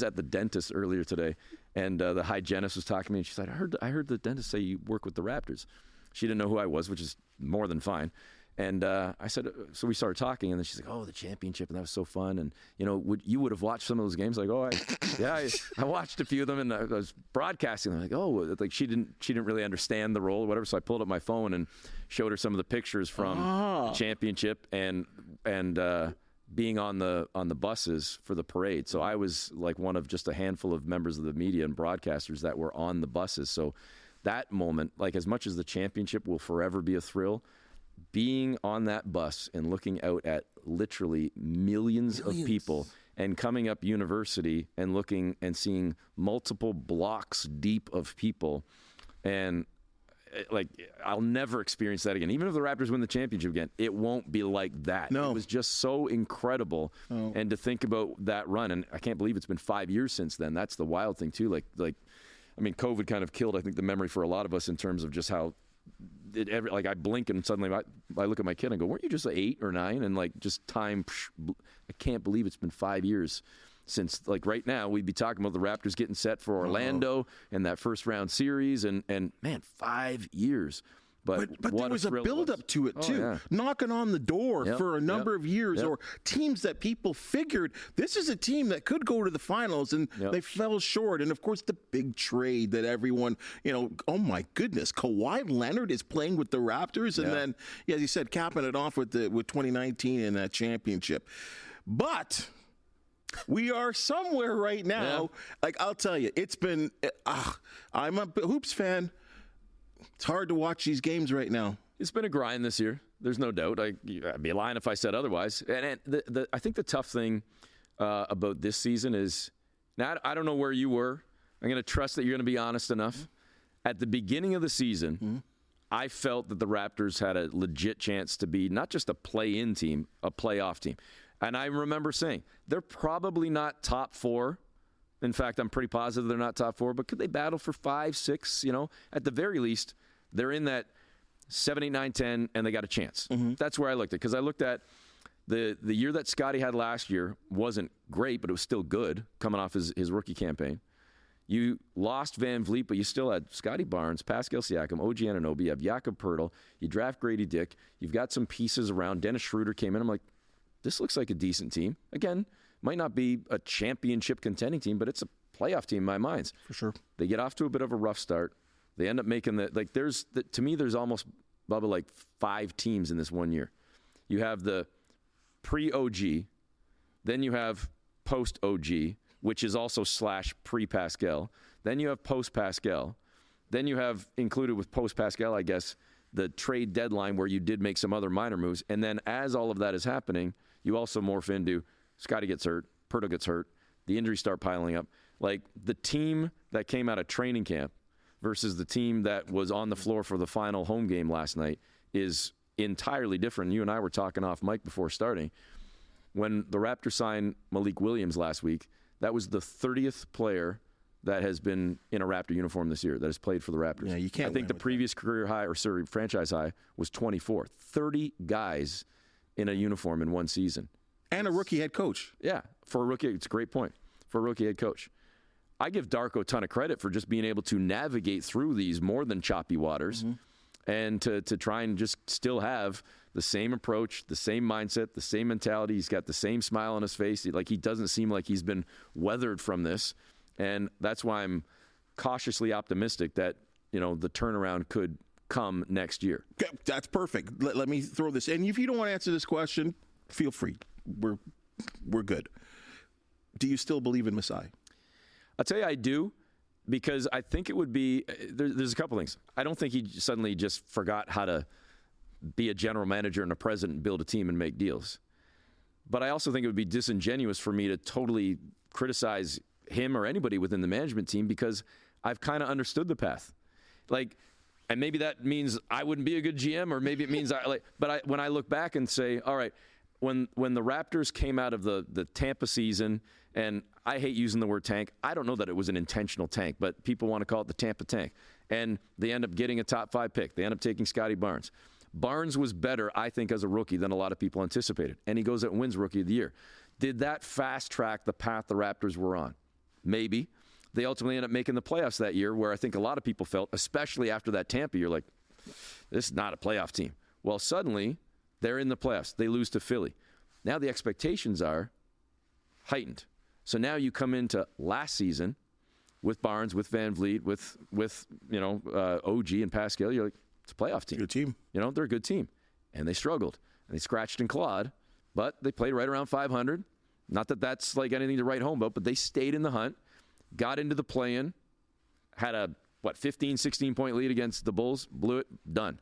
[SPEAKER 3] at the dentist earlier today, and the hygienist was talking to me, and she said, "I heard the dentist say you work with the Raptors." She didn't know who I was, which is more than fine. And I said, so we started talking, and then she's like, "Oh, the championship, and that was so fun." And you would have watched some of those games? Like, "Oh, I watched a few of them, and I was broadcasting." They're like, "Oh," like she didn't really understand the role or whatever. So I pulled up my phone and showed her some of the pictures from the championship, and being on the buses for the parade. So I was like one of just a handful of members of the media and broadcasters that were on the buses. So that moment, like as much as the championship will forever be a thrill, being on that bus and looking out at literally millions of people and coming up University and looking and seeing multiple blocks deep of people, and like I'll never experience that again. Even if the Raptors win the championship again, it won't be like that.
[SPEAKER 1] No.
[SPEAKER 3] It was just so incredible. Oh. And to think about that run, and I can't believe it's been 5 years since then. That's the wild thing too. Like I mean, COVID kind of killed, I think, the memory for a lot of us in terms of just how like I blink and suddenly I look at my kid and go, weren't you just 8 or 9? And like just time, I can't believe it's been 5 years since, like right now, we'd be talking about the Raptors getting set for Orlando and that first round series. And man, 5 years. But
[SPEAKER 1] there was a build-up to it, too. Knocking on the door for a number of years, or teams that people figured this is a team that could go to the finals, and they fell short. And, of course, the big trade that everyone, oh, my goodness, Kawhi Leonard is playing with the Raptors, and then, as you said, capping it off with 2019 and that championship. But we are somewhere right now. Like, I'll tell you, it's been I'm a Hoops fan. It's hard to watch these games right now.
[SPEAKER 3] It's been a grind this year. There's no doubt. I'd be lying if I said otherwise. And I think the tough thing about this season is, now I don't know where you were. I'm going to trust that you're going to be honest enough. At the beginning of the season, I felt that the Raptors had a legit chance to be not just a play-in team, a playoff team. And I remember saying, they're probably not top 4. In fact, I'm pretty positive they're not top 4, but could they battle for 5, 6? At the very least, they're in that 7, 8, 9, 10, and they got a chance. That's where I looked at, because I looked at the year that Scotty had last year wasn't great, but it was still good coming off his rookie campaign. You lost Van Vliet, but you still had Scotty Barnes, Pascal Siakam, OG Anunoby, you have Jakob Poeltl, you draft Grady Dick, you've got some pieces around. Dennis Schroeder came in. I'm like, this looks like a decent team. Again, might not be a championship contending team, but it's a playoff team in my mind.
[SPEAKER 1] For sure.
[SPEAKER 3] They get off to a bit of a rough start. They end up making to me, there's almost, Bubba, like 5 teams in this 1 year. You have the pre-OG, then you have post-OG, which is also / pre-Pascal. Then you have post-Pascal. Then you have, included with post-Pascal, I guess, the trade deadline where you did make some other minor moves. And then as all of that is happening, you also morph into Scotty gets hurt, Poeltl gets hurt, the injuries start piling up. Like the team that came out of training camp versus the team that was on the floor for the final home game last night is entirely different. You and I were talking off mic before starting. When the Raptors signed Malik Williams last week, that was the 30th player that has been in a Raptor uniform this year that has played for the Raptors.
[SPEAKER 1] Yeah, you can't.
[SPEAKER 3] I think the previous career high, franchise high, was 24. 30 guys in a uniform in one season.
[SPEAKER 1] And a rookie head coach.
[SPEAKER 3] Yeah, for a rookie, it's a great point. For a rookie head coach. I give Darko a ton of credit for just being able to navigate through these more than choppy waters and to try and just still have the same approach, the same mindset, the same mentality. He's got the same smile on his face. Like, he doesn't seem like he's been weathered from this. And that's why I'm cautiously optimistic that, the turnaround could come next year.
[SPEAKER 1] Okay, that's perfect. Let me throw this in. If you don't want to answer this question, feel free. We're good. Do you still believe in Masai?
[SPEAKER 3] I'll tell you, I do, because I think it would be there's a couple things. I don't think he suddenly just forgot how to be a general manager and a president and build a team and make deals. But I also think it would be disingenuous for me to totally criticize him or anybody within the management team, because I've kind of understood the path. And maybe that means I wouldn't be a good GM, or maybe it means when I look back and say, all right, when the Raptors came out of the Tampa season, and I hate using the word tank. I don't know that it was an intentional tank, but people want to call it the Tampa tank. And they end up getting a top 5 pick. They end up taking Scotty Barnes. Barnes was better, I think, as a rookie than a lot of people anticipated. And he goes out and wins Rookie of the Year. Did that fast track the path the Raptors were on? Maybe. They ultimately end up making the playoffs that year, where I think a lot of people felt, especially after that Tampa, you're like, this is not a playoff team. Well, suddenly, they're in the playoffs. They lose to Philly. Now the expectations are heightened. So now you come into last season with Barnes, with Van Vliet, with OG and Pascal. You're like, it's a playoff team.
[SPEAKER 1] Good team.
[SPEAKER 3] They're a good team. And they struggled. And they scratched and clawed. but they played right around 500. Not that that's like anything to write home about, but they stayed in the hunt, got into the play-in, had a, 15, 16-point lead against the Bulls, blew it, done.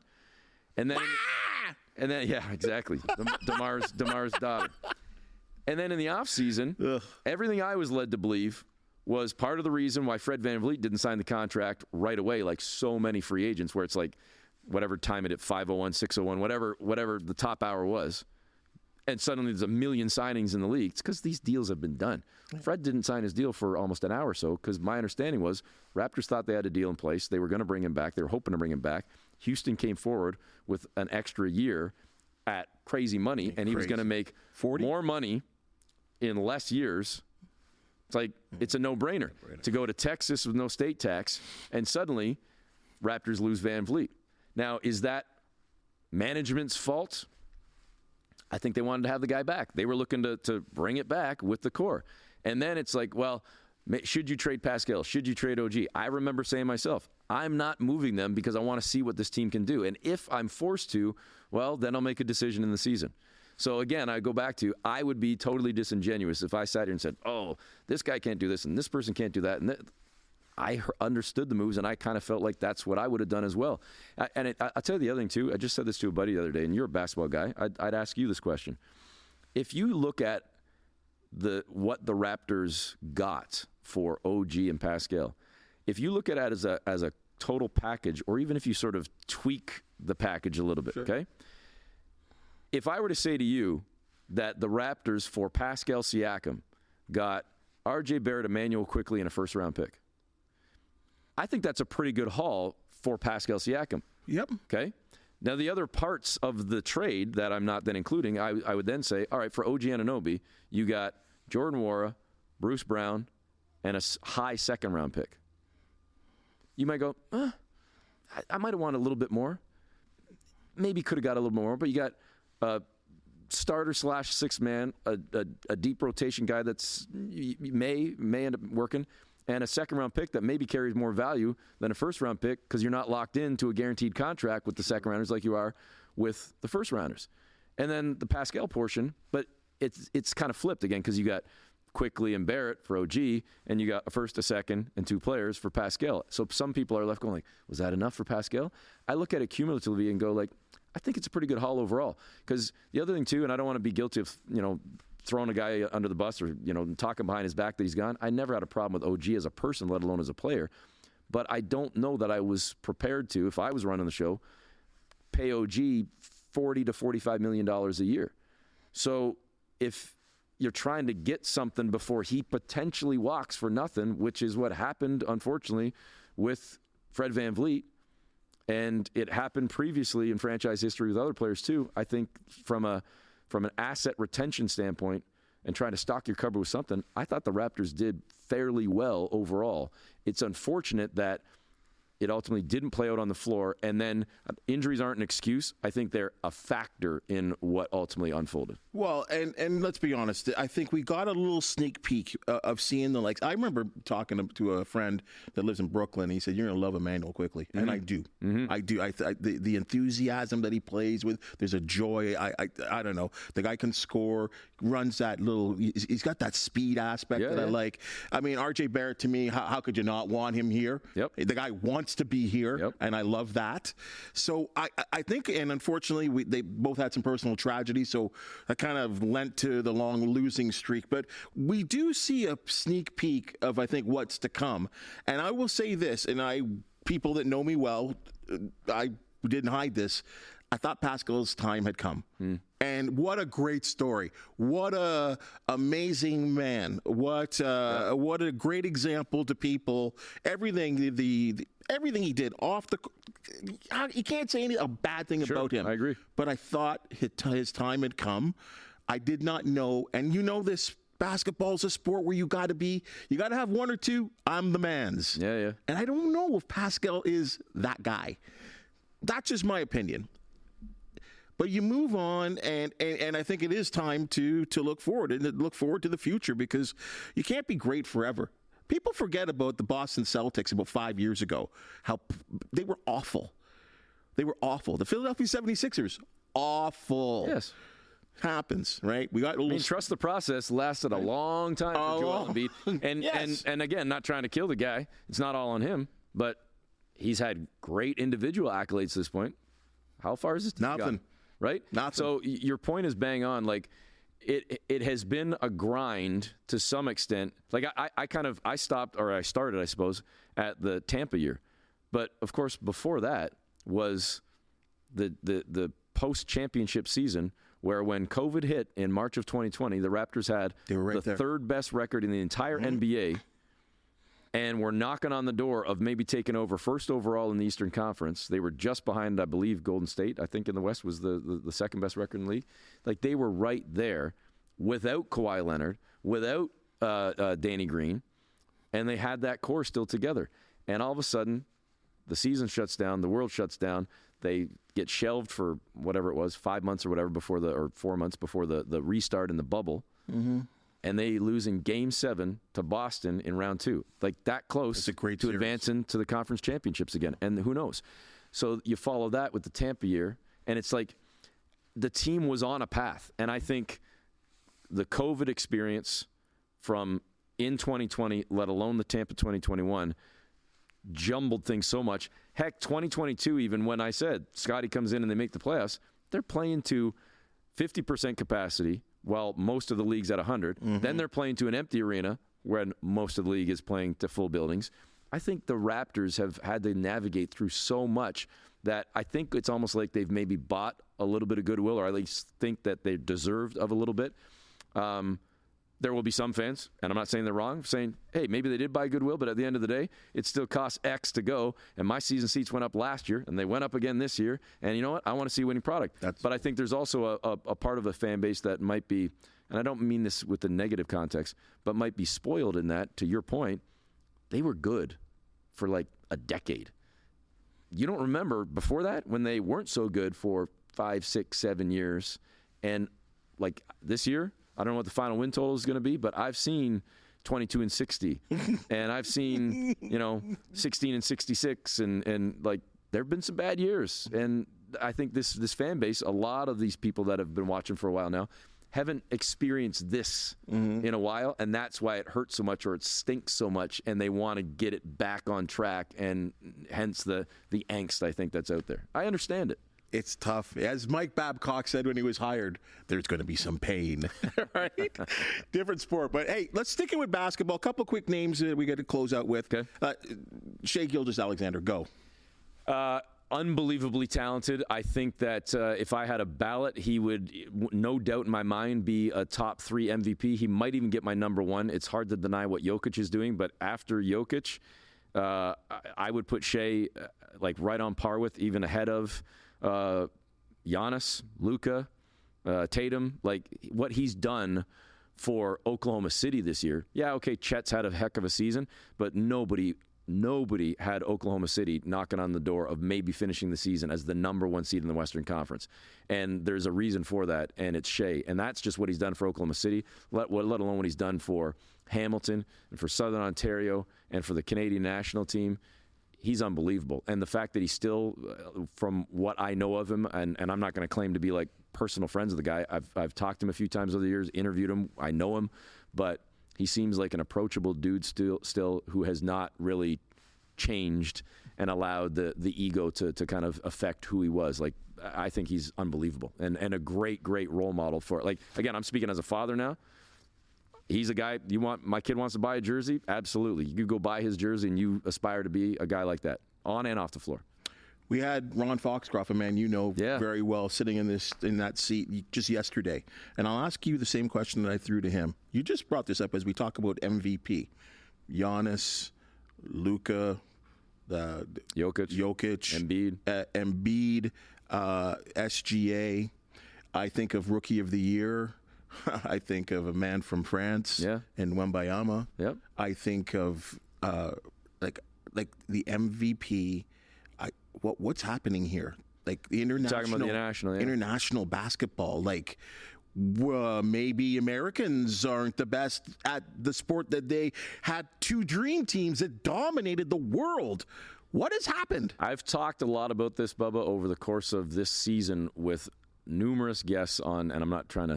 [SPEAKER 3] And then, yeah, exactly. DeMar's daughter. And then in the offseason, everything I was led to believe was part of the reason why Fred VanVleet didn't sign the contract right away, like so many free agents, where it's like whatever time it at 5:01, 6:01, whatever the top hour was. And suddenly there's a million signings in the league. It's because these deals have been done. Fred didn't sign his deal for almost an hour or so because my understanding was Raptors thought they had a deal in place. They were going to bring him back. They were hoping to bring him back. Houston came forward with an extra year at crazy money, and he was going to make 40 more money in less years. It's like it's a no-brainer to go to Texas with no state tax, and suddenly Raptors lose VanVleet. Now, is that management's fault? I think they wanted to have the guy back. They were looking to bring it back with the core. And then it's like, well, should you trade Pascal? Should you trade OG? I remember saying myself, I'm not moving them because I want to see what this team can do. And if I'm forced to, well, then I'll make a decision in the season. So, again, I go back to I would be totally disingenuous if I sat here and said, oh, this guy can't do this and this person can't do that. And I understood the moves, and I kind of felt like that's what I would have done as well. I'll tell you the other thing, too. I just said this to a buddy the other day, and you're a basketball guy. I'd ask you this question. If you look at what the Raptors got for OG and Pascal, if you look at it as a total package, or even if you sort of tweak the package a little bit, sure. Okay? If I were to say to you that the Raptors for Pascal Siakam got R.J. Barrett, Emmanuel Quickley, and a first-round pick, I think that's a pretty good haul for Pascal Siakam.
[SPEAKER 1] Yep.
[SPEAKER 3] Okay? Now, the other parts of the trade that I'm not then including, I would then say, all right, for OG Anunoby, you got Jordan Nwora, Bruce Brown, and a high second-round pick. You might go, I might have wanted a little bit more. Maybe could have got a little more, but you got a starter / sixth man, a deep rotation guy that's may end up working, and a second-round pick that maybe carries more value than a first-round pick because you're not locked into a guaranteed contract with the second-rounders like you are with the first-rounders. And then the Pascal portion, but it's kind of flipped again because you got Quickley and Barrett for OG, and you got a first, a second, and two players for Pascal. So some people are left going like, was that enough for Pascal? I look at it cumulatively and go like, I think it's a pretty good haul overall. Because the other thing, too, and I don't want to be guilty of, throwing a guy under the bus or, talking behind his back that he's gone. I never had a problem with OG as a person, let alone as a player. But I don't know that I was prepared to, if I was running the show, pay OG $40 to $45 million a year. So if you're trying to get something before he potentially walks for nothing, which is what happened, unfortunately, with Fred VanVleet, and it happened previously in franchise history with other players too, I think from an asset retention standpoint and trying to stock your cupboard with something, I thought the Raptors did fairly well overall. It's unfortunate that it ultimately didn't play out on the floor, and then injuries aren't an excuse. I think they're a factor in what ultimately unfolded.
[SPEAKER 1] Well, and let's be honest, I think we got a little sneak peek of seeing the likes. I remember talking to a friend that lives in Brooklyn. He said, you're going to love Emmanuel Quickley. Mm-hmm. And I do. Mm-hmm. I do. The enthusiasm that he plays with, there's a joy. I don't know. The guy can score, runs that little, he's got that speed aspect I like. I mean, R.J. Barrett, to me, how could you not want him here?
[SPEAKER 3] Yep.
[SPEAKER 1] The guy wants to be here, and I love that. So I think, and unfortunately, they both had some personal tragedy, so that kind of lent to the long losing streak. But we do see a sneak peek of, I think, what's to come. And I will say this, and people that know me well, I didn't hide this. I thought Pascal's time had come. And what a great story. What a amazing man. What a great example to people. Everything everything he did off the, you can't say a bad thing about him.
[SPEAKER 3] I agree.
[SPEAKER 1] But I thought his time had come. I did not know, and this, basketball's a sport where you got to have one or two I'm the man's.
[SPEAKER 3] Yeah.
[SPEAKER 1] And I don't know if Pascal is that guy. That's just my opinion. But you move on, and I think it is time to look forward and look forward to the future, because you can't be great forever. People forget about the Boston Celtics about 5 years ago, how they were awful. They were awful. The Philadelphia 76ers, awful.
[SPEAKER 3] Yes.
[SPEAKER 1] happens, right? We got a little.
[SPEAKER 3] Trust the process lasted a long time for Joel Embiid. And,
[SPEAKER 1] yes.
[SPEAKER 3] and again, not trying to kill the guy. It's not all on him, but he's had great individual accolades to this point. How far is this team
[SPEAKER 1] Nothing.
[SPEAKER 3] gone? Right?
[SPEAKER 1] Nothing.
[SPEAKER 3] So your point is bang on. Like, it has been a grind to some extent. Like, I started, I suppose, at the Tampa year. But, of course, before that was the post-championship season where when COVID hit in March of 2020, the Raptors had the third best record in the entire NBA and were knocking on the door of maybe taking over first overall in the Eastern Conference. They were just behind, I believe, Golden State. I think in the West was the second best record in the league. Like, they were right there without Kawhi Leonard, without Danny Green, and they had that core still together. And all of a sudden, the season shuts down, the world shuts down. They get shelved for whatever it was, 5 months or whatever or 4 months before the restart in the bubble. Mm-hmm. And they lose in Game 7 to Boston in round 2. Like, that close to advancing to the conference championships again. And who knows? So you follow that with the Tampa year, and it's like the team was on a path. And I think the COVID experience from in 2020, let alone the Tampa 2021, jumbled things so much. Heck, 2022, even when I said Scotty comes in and they make the playoffs, they're playing to 50% capacity while most of the league's at 100. Mm-hmm. Then they're playing to an empty arena when most of the league is playing to full buildings. I think the Raptors have had to navigate through so much that I think it's almost like they've maybe bought a little bit of goodwill, or at least think that they deserved of a little bit. There will be some fans, and I'm not saying they're wrong, saying, hey, maybe they did buy goodwill, but at the end of the day, it still costs X to go, and my season seats went up last year, and they went up again this year, and you know what? I want to see a winning product. But I think there's also a part of the fan base that might be, and I don't mean this with the negative context, but might be spoiled in that, to your point, they were good for like a decade. You don't remember before that when they weren't so good for 5, 6, 7 years, and like this year, I don't know what the final win total is going to be, but I've seen 22-60, and I've seen 16-66, and like there have been some bad years, and I think this fan base, a lot of these people that have been watching for a while now, haven't experienced this in a while, and that's why it hurts so much or it stinks so much, and they want to get it back on track, and hence the angst I think that's out there. I understand it.
[SPEAKER 1] It's tough. As Mike Babcock said when he was hired, there's going to be some pain, right? Different sport. But, hey, let's stick it with basketball. A couple quick names that we got to close out with.
[SPEAKER 3] Okay.
[SPEAKER 1] Shai Gilgeous-Alexander, go.
[SPEAKER 3] Unbelievably talented. I think that if I had a ballot, he would, no doubt in my mind, be a top 3 MVP. He might even get my number 1. It's hard to deny what Jokic is doing, but after Jokic, I would put Shai like right on par with, even ahead of Giannis, Luka, Tatum, like what he's done for Oklahoma City this year. Yeah, okay, Chet's had a heck of a season, but nobody had Oklahoma City knocking on the door of maybe finishing the season as the number 1 seed in the Western Conference. And there's a reason for that, and it's Shai. And that's just what he's done for Oklahoma City, let alone what he's done for Hamilton and for Southern Ontario and for the Canadian national team. He's unbelievable. And the fact that he's still, from what I know of him, and I'm not going to claim to be like personal friends with the guy. I've talked to him a few times over the years, interviewed him. I know him. But he seems like an approachable dude still who has not really changed and allowed the ego to kind of affect who he was. Like, I think he's unbelievable and a great role model for, like, again, I'm speaking as a father now. He's a guy my kid wants to buy a jersey? Absolutely. You could go buy his jersey and you aspire to be a guy like that, on and off the floor.
[SPEAKER 1] We had Ron Foxcroft, a man you know very well, sitting in that seat just yesterday. And I'll ask you the same question that I threw to him. You just brought this up as we talk about MVP. Giannis, Luka, Jokic, Embiid, SGA. I think of Rookie of the Year. I think of a man from France and Wembayama.
[SPEAKER 3] Yep.
[SPEAKER 1] I think of like the MVP. What's happening here? Like the international basketball. Like maybe Americans aren't the best at the sport that they had 2 dream teams that dominated the world. What has happened?
[SPEAKER 3] I've talked a lot about this, Bubba, over the course of this season with numerous guests on, and I'm not trying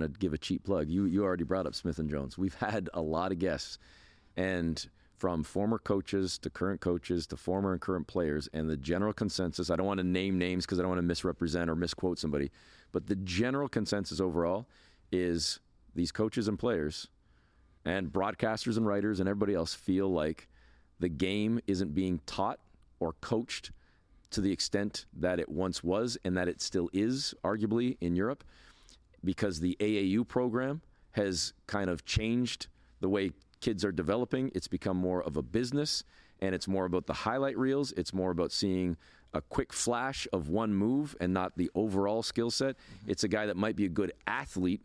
[SPEAKER 3] to give a cheap plug. You already brought up Smith & Jones. We've had a lot of guests, and from former coaches to current coaches to former and current players, and the general consensus, I don't want to name names because I don't want to misrepresent or misquote somebody, but the general consensus overall is these coaches and players and broadcasters and writers and everybody else feel like the game isn't being taught or coached to the extent that it once was and that it still is, arguably, in Europe, because the AAU program has kind of changed the way kids are developing. It's become more of a business, and it's more about the highlight reels. It's more about seeing a quick flash of one move and not the overall skill set. It's a guy that might be a good athlete,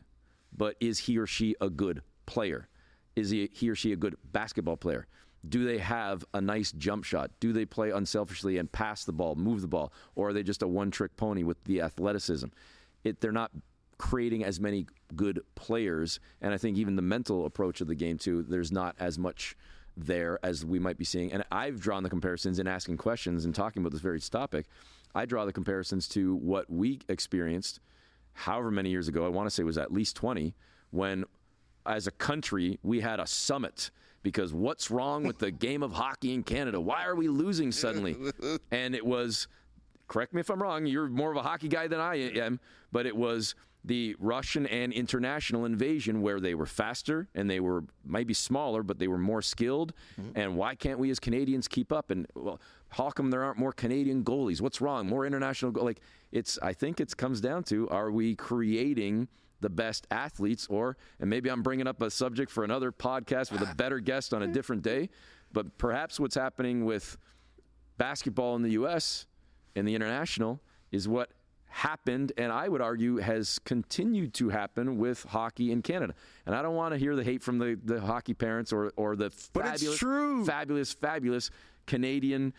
[SPEAKER 3] but is he or she a good player? Is he or she a good basketball player? Do they have a nice jump shot? Do they play unselfishly and pass the ball, move the ball? Or are they just a one-trick pony with the athleticism? They're not creating as many good players. And I think even the mental approach of the game, too, there's not as much there as we might be seeing. And I've drawn the comparisons in asking questions and talking about this very topic. I draw the comparisons to what we experienced however many years ago. I want to say it was at least 20, when as a country we had a summit because what's wrong with the game of hockey in Canada? Why are we losing suddenly? And it was, correct me if I'm wrong, you're more of a hockey guy than I am, but it was the Russian and international invasion where they were faster and they were maybe smaller, but they were more skilled. And why can't we as Canadians keep up? And, well, how come there aren't more Canadian goalies? What's wrong? More international I think it comes down to, are we creating the best athletes, and maybe I'm bringing up a subject for another podcast with a better guest on a different day, but perhaps what's happening with basketball in the U.S. and the international is what happened, and I would argue has continued to happen with hockey in Canada. And I don't want to hear the hate from the hockey parents or the fabulous Canadian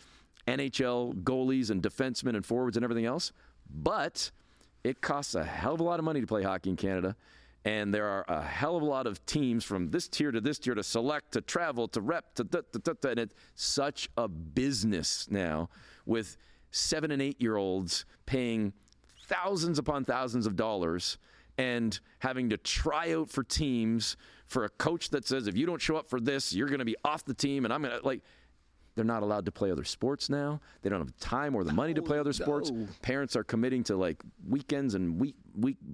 [SPEAKER 3] NHL goalies and defensemen and forwards and everything else, but it costs a hell of a lot of money to play hockey in Canada, and there are a hell of a lot of teams from this tier to select, to travel, to rep, and it's such a business now with 7- and 8-year-olds paying thousands upon thousands of dollars and having to try out for teams for a coach that says, if you don't show up for this, you're going to be off the team, and I'm going to, they're not allowed to play other sports now. They don't have time or the money to play other sports. Parents are committing to weekends and week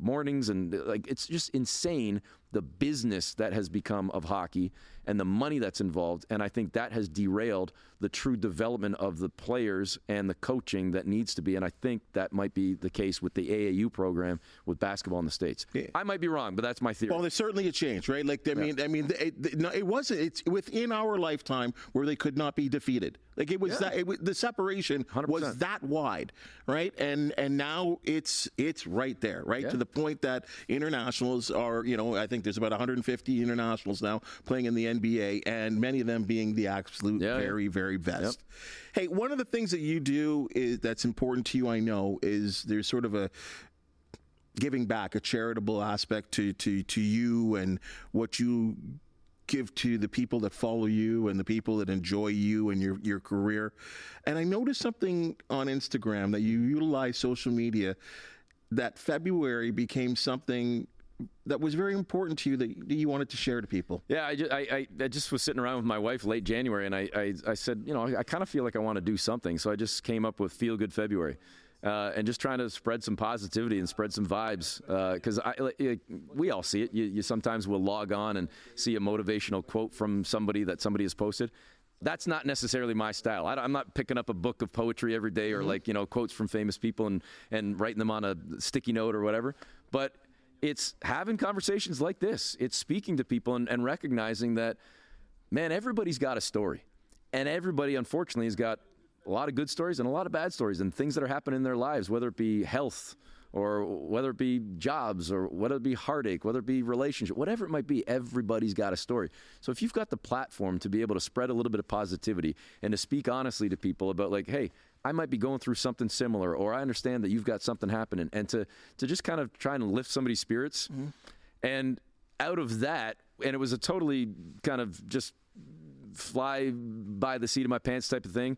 [SPEAKER 3] mornings, and it's just insane, the business that has become of hockey and the money that's involved. And I think that has derailed the true development of the players and the coaching that needs to be. And I think that might be the case with the AAU program with basketball in the States. Yeah. I might be wrong, but that's my theory.
[SPEAKER 1] Well, there's certainly a change, right? It wasn't. It's within our lifetime where they could not be defeated. The separation 100%. Was that wide, right? And now it's right there, right? Yeah. To the point that internationals are, I think there's about 150 internationals now playing in the NBA, and many of them being the absolute very best. Yep. Hey, one of the things that you do that's important to you, I know, is there's sort of a giving back, a charitable aspect to you and what you give to the people that follow you and the people that enjoy you and your career. And I noticed something on Instagram that you utilize social media, that February became something that was very important to you that you wanted to share to people.
[SPEAKER 3] Yeah, I just was sitting around with my wife late January, and I said, I kind of feel like I want to do something. So I just came up with Feel Good February. And just trying to spread some positivity and spread some vibes, because we all see it. You sometimes will log on and see a motivational quote from somebody that somebody has posted. That's not necessarily my style. I'm not picking up a book of poetry every day or quotes from famous people and writing them on a sticky note or whatever. But it's having conversations like this. It's speaking to people and recognizing that, man, everybody's got a story, and everybody unfortunately has got a lot of good stories and a lot of bad stories and things that are happening in their lives, whether it be health or whether it be jobs or whether it be heartache, whether it be relationship, whatever it might be, everybody's got a story. So if you've got the platform to be able to spread a little bit of positivity and to speak honestly to people about hey, I might be going through something similar, or I understand that you've got something happening, and to just kind of try and lift somebody's spirits. Mm-hmm. And out of that, and it was a totally kind of just fly by the seat of my pants type of thing,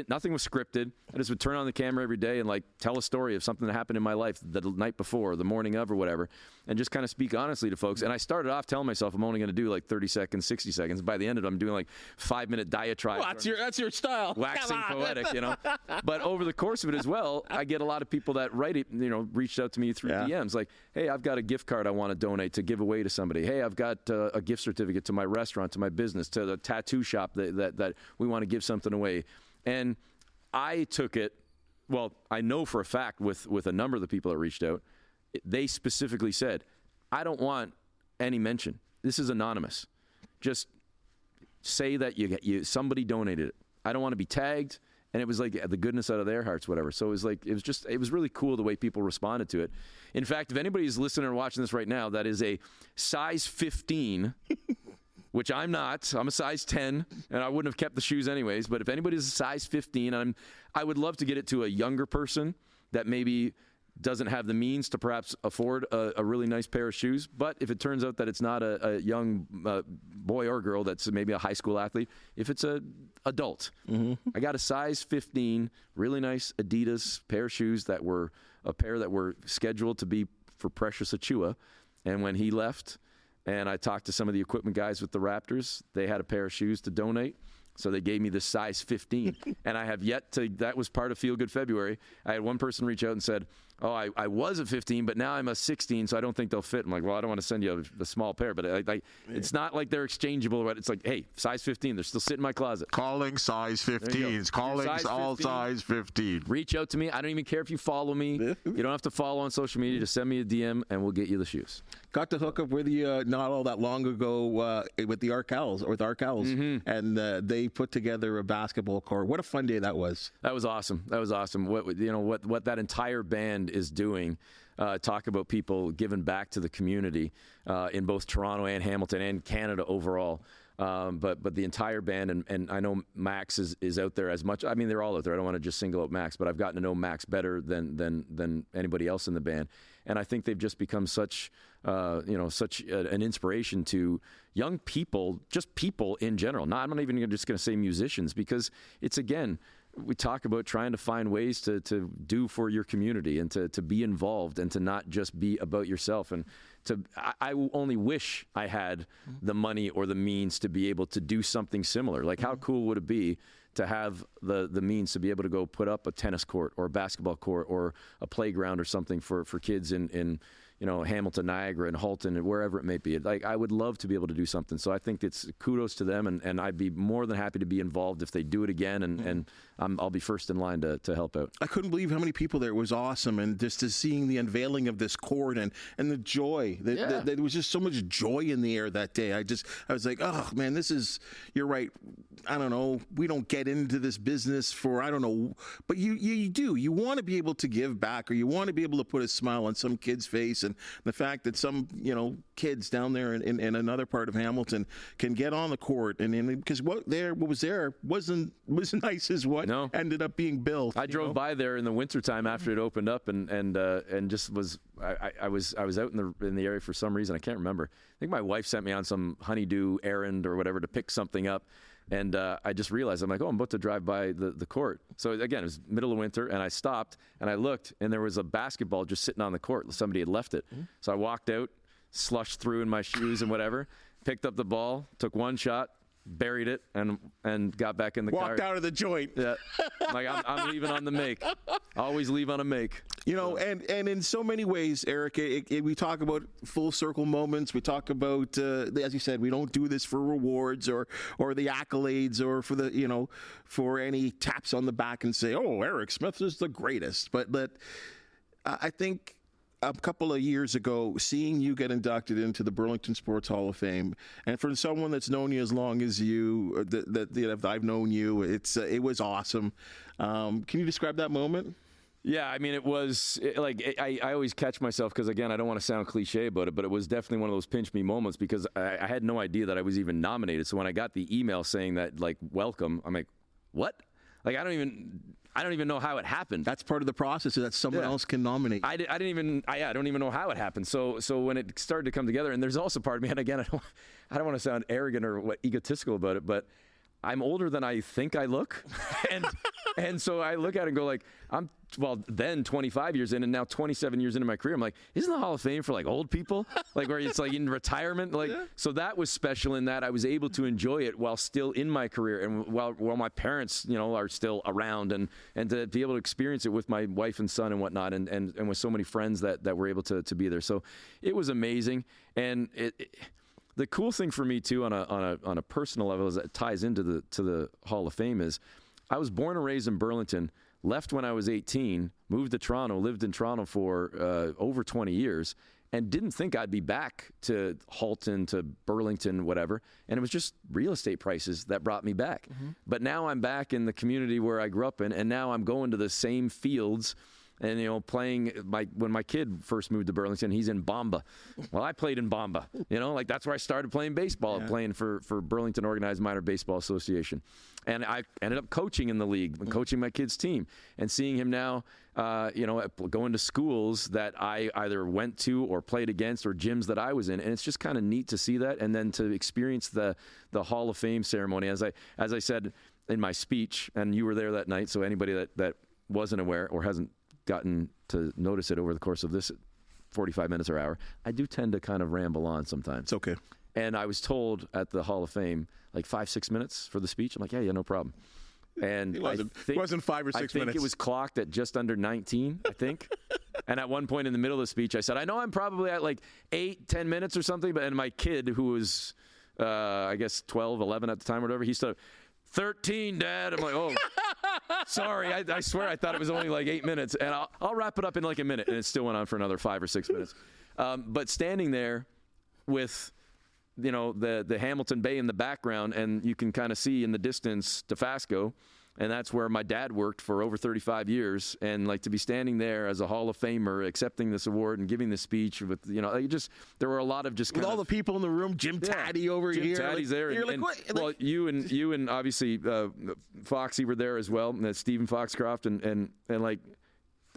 [SPEAKER 3] Nothing was scripted. I just would turn on the camera every day and like tell a story of something that happened in my life the night before, or the morning of, or whatever, and just kind of speak honestly to folks. And I started off telling myself I'm only going to do like 30 seconds, 60 seconds. By the end of it, I'm doing like 5-minute diatribe.
[SPEAKER 1] Well, that's your style.
[SPEAKER 3] Waxing poetic, you know. But over the course of it as well, I get a lot of people that write it, you know, reached out to me through DMs like, hey, I've got a gift card I want to donate to give away to somebody. Hey, I've got a gift certificate to my restaurant, to my business, to the tattoo shop that we want to give something away. And I took it, well, I know for a fact with a number of the people that reached out, they specifically said, I don't want any mention. This is anonymous. Just say that somebody donated it. I don't want to be tagged. And it was like the goodness out of their hearts, whatever. So it was really cool the way people responded to it. In fact, if anybody's listening or watching this right now, that is a size 15, which I'm not. I'm a size 10, and I wouldn't have kept the shoes anyways. But if anybody's a size 15, I would love to get it to a younger person that maybe doesn't have the means to perhaps afford a really nice pair of shoes. But if it turns out that it's not a young boy or girl that's maybe a high school athlete, if it's an adult, I got a size 15, really nice Adidas pair of shoes that were scheduled to be for Precious Achua. And when he left, and I talked to some of the equipment guys with the Raptors, they had a pair of shoes to donate. So they gave me this size 15. And I have yet to, that was part of Feel Good February. I had one person reach out and said, oh, I was a 15, but now I'm a 16, so I don't think they'll fit. I'm like, well, I don't want to send you a small pair. But it's not like they're exchangeable. It's like, hey, size 15, they're still sitting in my closet.
[SPEAKER 1] Calling size 15s. Calling all size 15.
[SPEAKER 3] Reach out to me. I don't even care if you follow me. You don't have to follow on social media. Just send me a DM, and we'll get you the shoes.
[SPEAKER 1] Got to hook up with you not all that long ago with the Arkells, and they put together a basketball court. What a fun day that was.
[SPEAKER 3] That was awesome. What that entire band is doing. Talk about people giving back to the community in both Toronto and Hamilton and Canada overall. But the entire band, and I know Max is out there as much. I mean, they're all out there. I don't want to just single out Max, but I've gotten to know Max better than anybody else in the band. And I think they've just become such an inspiration to young people, just people in general. I'm not even just going to say musicians, because it's, again, we talk about trying to find ways to do for your community and to be involved and to not just be about yourself. And I only wish I had the money or the means to be able to do something similar. Like, how cool would it be to have the means to be able to go put up a tennis court or a basketball court or a playground or something for kids in Hamilton, Niagara, and Halton, and wherever it may be. Like, I would love to be able to do something. So I think it's kudos to them, and I'd be more than happy to be involved if they do it again, and I'll be first in line to help out.
[SPEAKER 1] I couldn't believe how many people there. It was awesome, and just to seeing the unveiling of this court and the joy. There was just so much joy in the air that day. I was like, oh man, you're right. I don't know. We don't get into this business for, I don't know, but you do. You want to be able to give back, or you want to be able to put a smile on some kid's face. And the fact that some, kids down there in another part of Hamilton can get on the court, and because what was there wasn't nice as what ended up being built.
[SPEAKER 3] I drove by there in the wintertime after it opened up, and just was I was out in the area for some reason. I can't remember. I think my wife sent me on some honeydew errand or whatever to pick something up. And I just realized, I'm like, I'm about to drive by the court. So, again, it was middle of winter, and I stopped, and I looked, and there was a basketball just sitting on the court. Somebody had left it. So I walked out, slushed through in my shoes and whatever, picked up the ball, took one shot, buried it, and got back in the car.
[SPEAKER 1] Walked out of the joint.
[SPEAKER 3] Yeah. Like, I'm leaving on the make. Always leave on a make.
[SPEAKER 1] And in so many ways, Eric, we talk about full circle moments. We talk about, as you said, we don't do this for rewards or the accolades or for for any taps on the back and say, oh, Eric Smith is the greatest. But I think a couple of years ago, seeing you get inducted into the Burlington Sports Hall of Fame, and for someone that's known you as long as you, that I've known you, it was awesome. Can you describe that moment?
[SPEAKER 3] Yeah, I mean, it was I always catch myself because, again, I don't want to sound cliche about it, but it was definitely one of those pinch me moments because I had no idea that I was even nominated. So when I got the email saying that, welcome, I'm like, what? Like, I don't even know how it happened.
[SPEAKER 1] That's part of the process, so that someone else can nominate.
[SPEAKER 3] I don't even know how it happened. So when it started to come together, and there's also part of me, and again, I don't want to sound arrogant or egotistical about it, but I'm older than I think I look. and so I look at it and go like, then 25 years in and now 27 years into my career, I'm like, isn't the Hall of Fame for like old people? Like where it's like in retirement? Like, so that was special in that I was able to enjoy it while still in my career and while my parents, are still around and to be able to experience it with my wife and son and whatnot and with so many friends that were able to be there. So it was amazing. And the cool thing for me too, on a personal level, is that it ties into the Hall of Fame. Is I was born and raised in Burlington, left when I was 18, moved to Toronto, lived in Toronto for over 20 years, and didn't think I'd be back to Halton, to Burlington, whatever. And it was just real estate prices that brought me back. But now I'm back in the community where I grew up in, and now I'm going to the same fields. And, playing when my kid first moved to Burlington, he's in Bomba. Well, I played in Bomba, that's where I started playing baseball, playing for Burlington Organized Minor Baseball Association. And I ended up coaching in the league, coaching my kid's team, and seeing him now, going to schools that I either went to or played against or gyms that I was in. And it's just kind of neat to see that. And then to experience the Hall of Fame ceremony, as I said in my speech, and you were there that night. So anybody that wasn't aware or hasn't gotten to notice it over the course of this 45 minutes or hour, I do tend to kind of ramble on sometimes.
[SPEAKER 1] It's okay.
[SPEAKER 3] And I was told at the Hall of Fame, like 5-6 minutes for the speech. I'm like, yeah, no problem. And
[SPEAKER 1] it wasn't 5 or 6 minutes.
[SPEAKER 3] I think it was clocked at just under 19, I think. And at one point in the middle of the speech, I said, I know I'm probably at like 8-10 minutes or something, and my kid, who was, I guess 12, 11 at the time or whatever, he stood up, 13, Dad. I'm like, oh, sorry. I swear I thought it was only like 8 minutes. And I'll wrap it up in like a minute. And it still went on for another 5 or 6 minutes. But standing there with, the Hamilton Bay in the background, and you can kind of see in the distance Dofasco. And that's where my dad worked for over 35 years. And like to be standing there as a Hall of Famer, accepting this award and giving this speech with, there were a lot of just
[SPEAKER 1] with all the people in the room, Jim Taddy over
[SPEAKER 3] Jim
[SPEAKER 1] here.
[SPEAKER 3] Taddy's there.
[SPEAKER 1] You're
[SPEAKER 3] and,
[SPEAKER 1] what?
[SPEAKER 3] Well, you and obviously Foxy were there as well, and Stephen Foxcroft. And like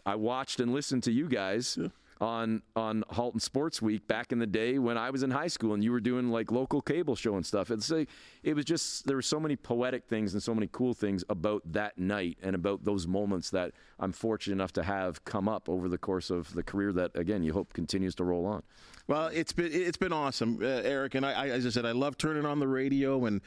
[SPEAKER 3] I watched and listened to you guys. Yeah. On Halton Sports Week back in the day when I was in high school and you were doing like local cable show and stuff. It was just, there were so many poetic things and so many cool things about that night and about those moments that I'm fortunate enough to have come up over the course of the career that, again, you hope continues to roll on.
[SPEAKER 1] Well, it's been awesome, Eric, and I, as I said, I love turning on the radio and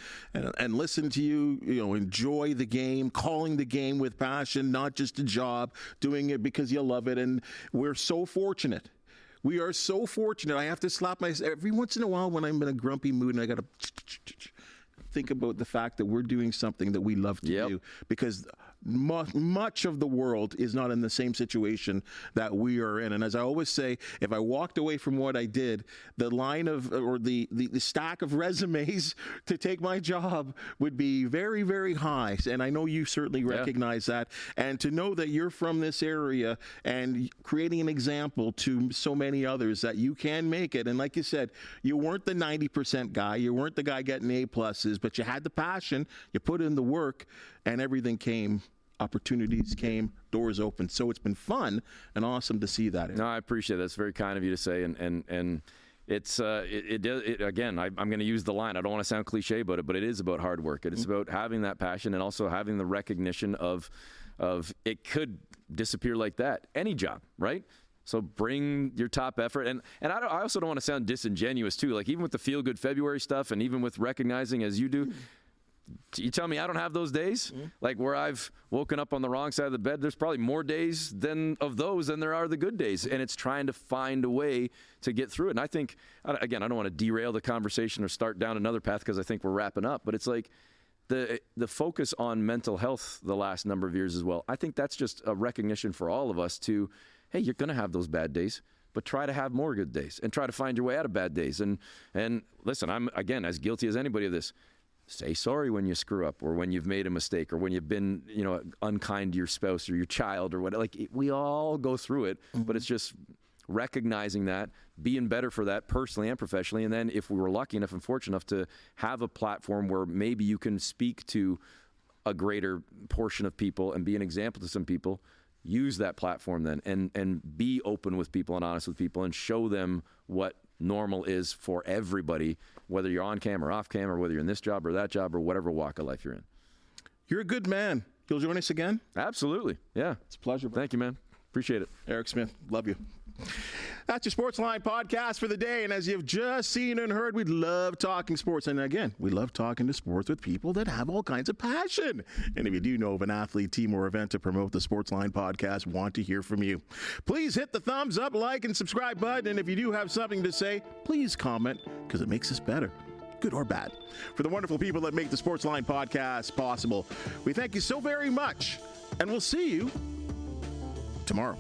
[SPEAKER 1] listen to you. Enjoy the game, calling the game with passion, not just a job, doing it because you love it. And we're so fortunate. We are so fortunate. I have to slap myself every once in a while when I'm in a grumpy mood, and I got to think about the fact that we're doing something that we love to do, because much of the world is not in the same situation that we are in. And as I always say, if I walked away from what I did, the line of, or the stack of resumes to take my job would be very, very high. And I know you certainly recognize that. And to know that you're from this area and creating an example to so many others that you can make it. And like you said, you weren't the 90% guy. You weren't the guy getting A+, but you had the passion, you put in the work, and everything came. Opportunities came, doors opened. So it's been fun and awesome to see that.
[SPEAKER 3] No, I appreciate that. That's very kind of you to say. And it's again, I'm going to use the line. I don't want to sound cliche about it, but it is about hard work. It's about having that passion and also having the recognition of it could disappear like that. Any job, right? So bring your top effort. And I also don't want to sound disingenuous too. Like even with the Feel Good February stuff and even with recognizing as you do, you tell me I don't have those days? Like where I've woken up on the wrong side of the bed, there's probably more days than there are the good days. And it's trying to find a way to get through it. And I think, again, I don't want to derail the conversation or start down another path because I think we're wrapping up. But it's like the focus on mental health the last number of years as well. I think that's just a recognition for all of us to, hey, you're going to have those bad days, but try to have more good days and try to find your way out of bad days. And listen, I'm, again, as guilty as anybody of this. Say sorry when you screw up or when you've made a mistake or when you've been, unkind to your spouse or your child or whatever. Like we all go through it, but it's just recognizing that, being better for that personally and professionally. And then if we were lucky enough and fortunate enough to have a platform where maybe you can speak to a greater portion of people and be an example to some people, use that platform then and be open with people and honest with people and show them what normal is for everybody, whether you're on camera, off camera, whether you're in this job or that job or whatever walk of life you're in.
[SPEAKER 1] You're a good man. You'll join us again?
[SPEAKER 3] Absolutely. Yeah.
[SPEAKER 1] It's a pleasure.
[SPEAKER 3] Thank you, man. Appreciate it.
[SPEAKER 1] Eric Smith, love you. That's your Sportsline podcast for the day. And as you've just seen and heard, we love talking sports. And again, we love talking to sports with people that have all kinds of passion. And if you do know of an athlete, team, or event to promote the Sportsline podcast, want to hear from you. Please hit the thumbs up, like, and subscribe button. And if you do have something to say, please comment, because it makes us better, good or bad. For the wonderful people that make the Sportsline podcast possible, we thank you so very much. And we'll see you tomorrow.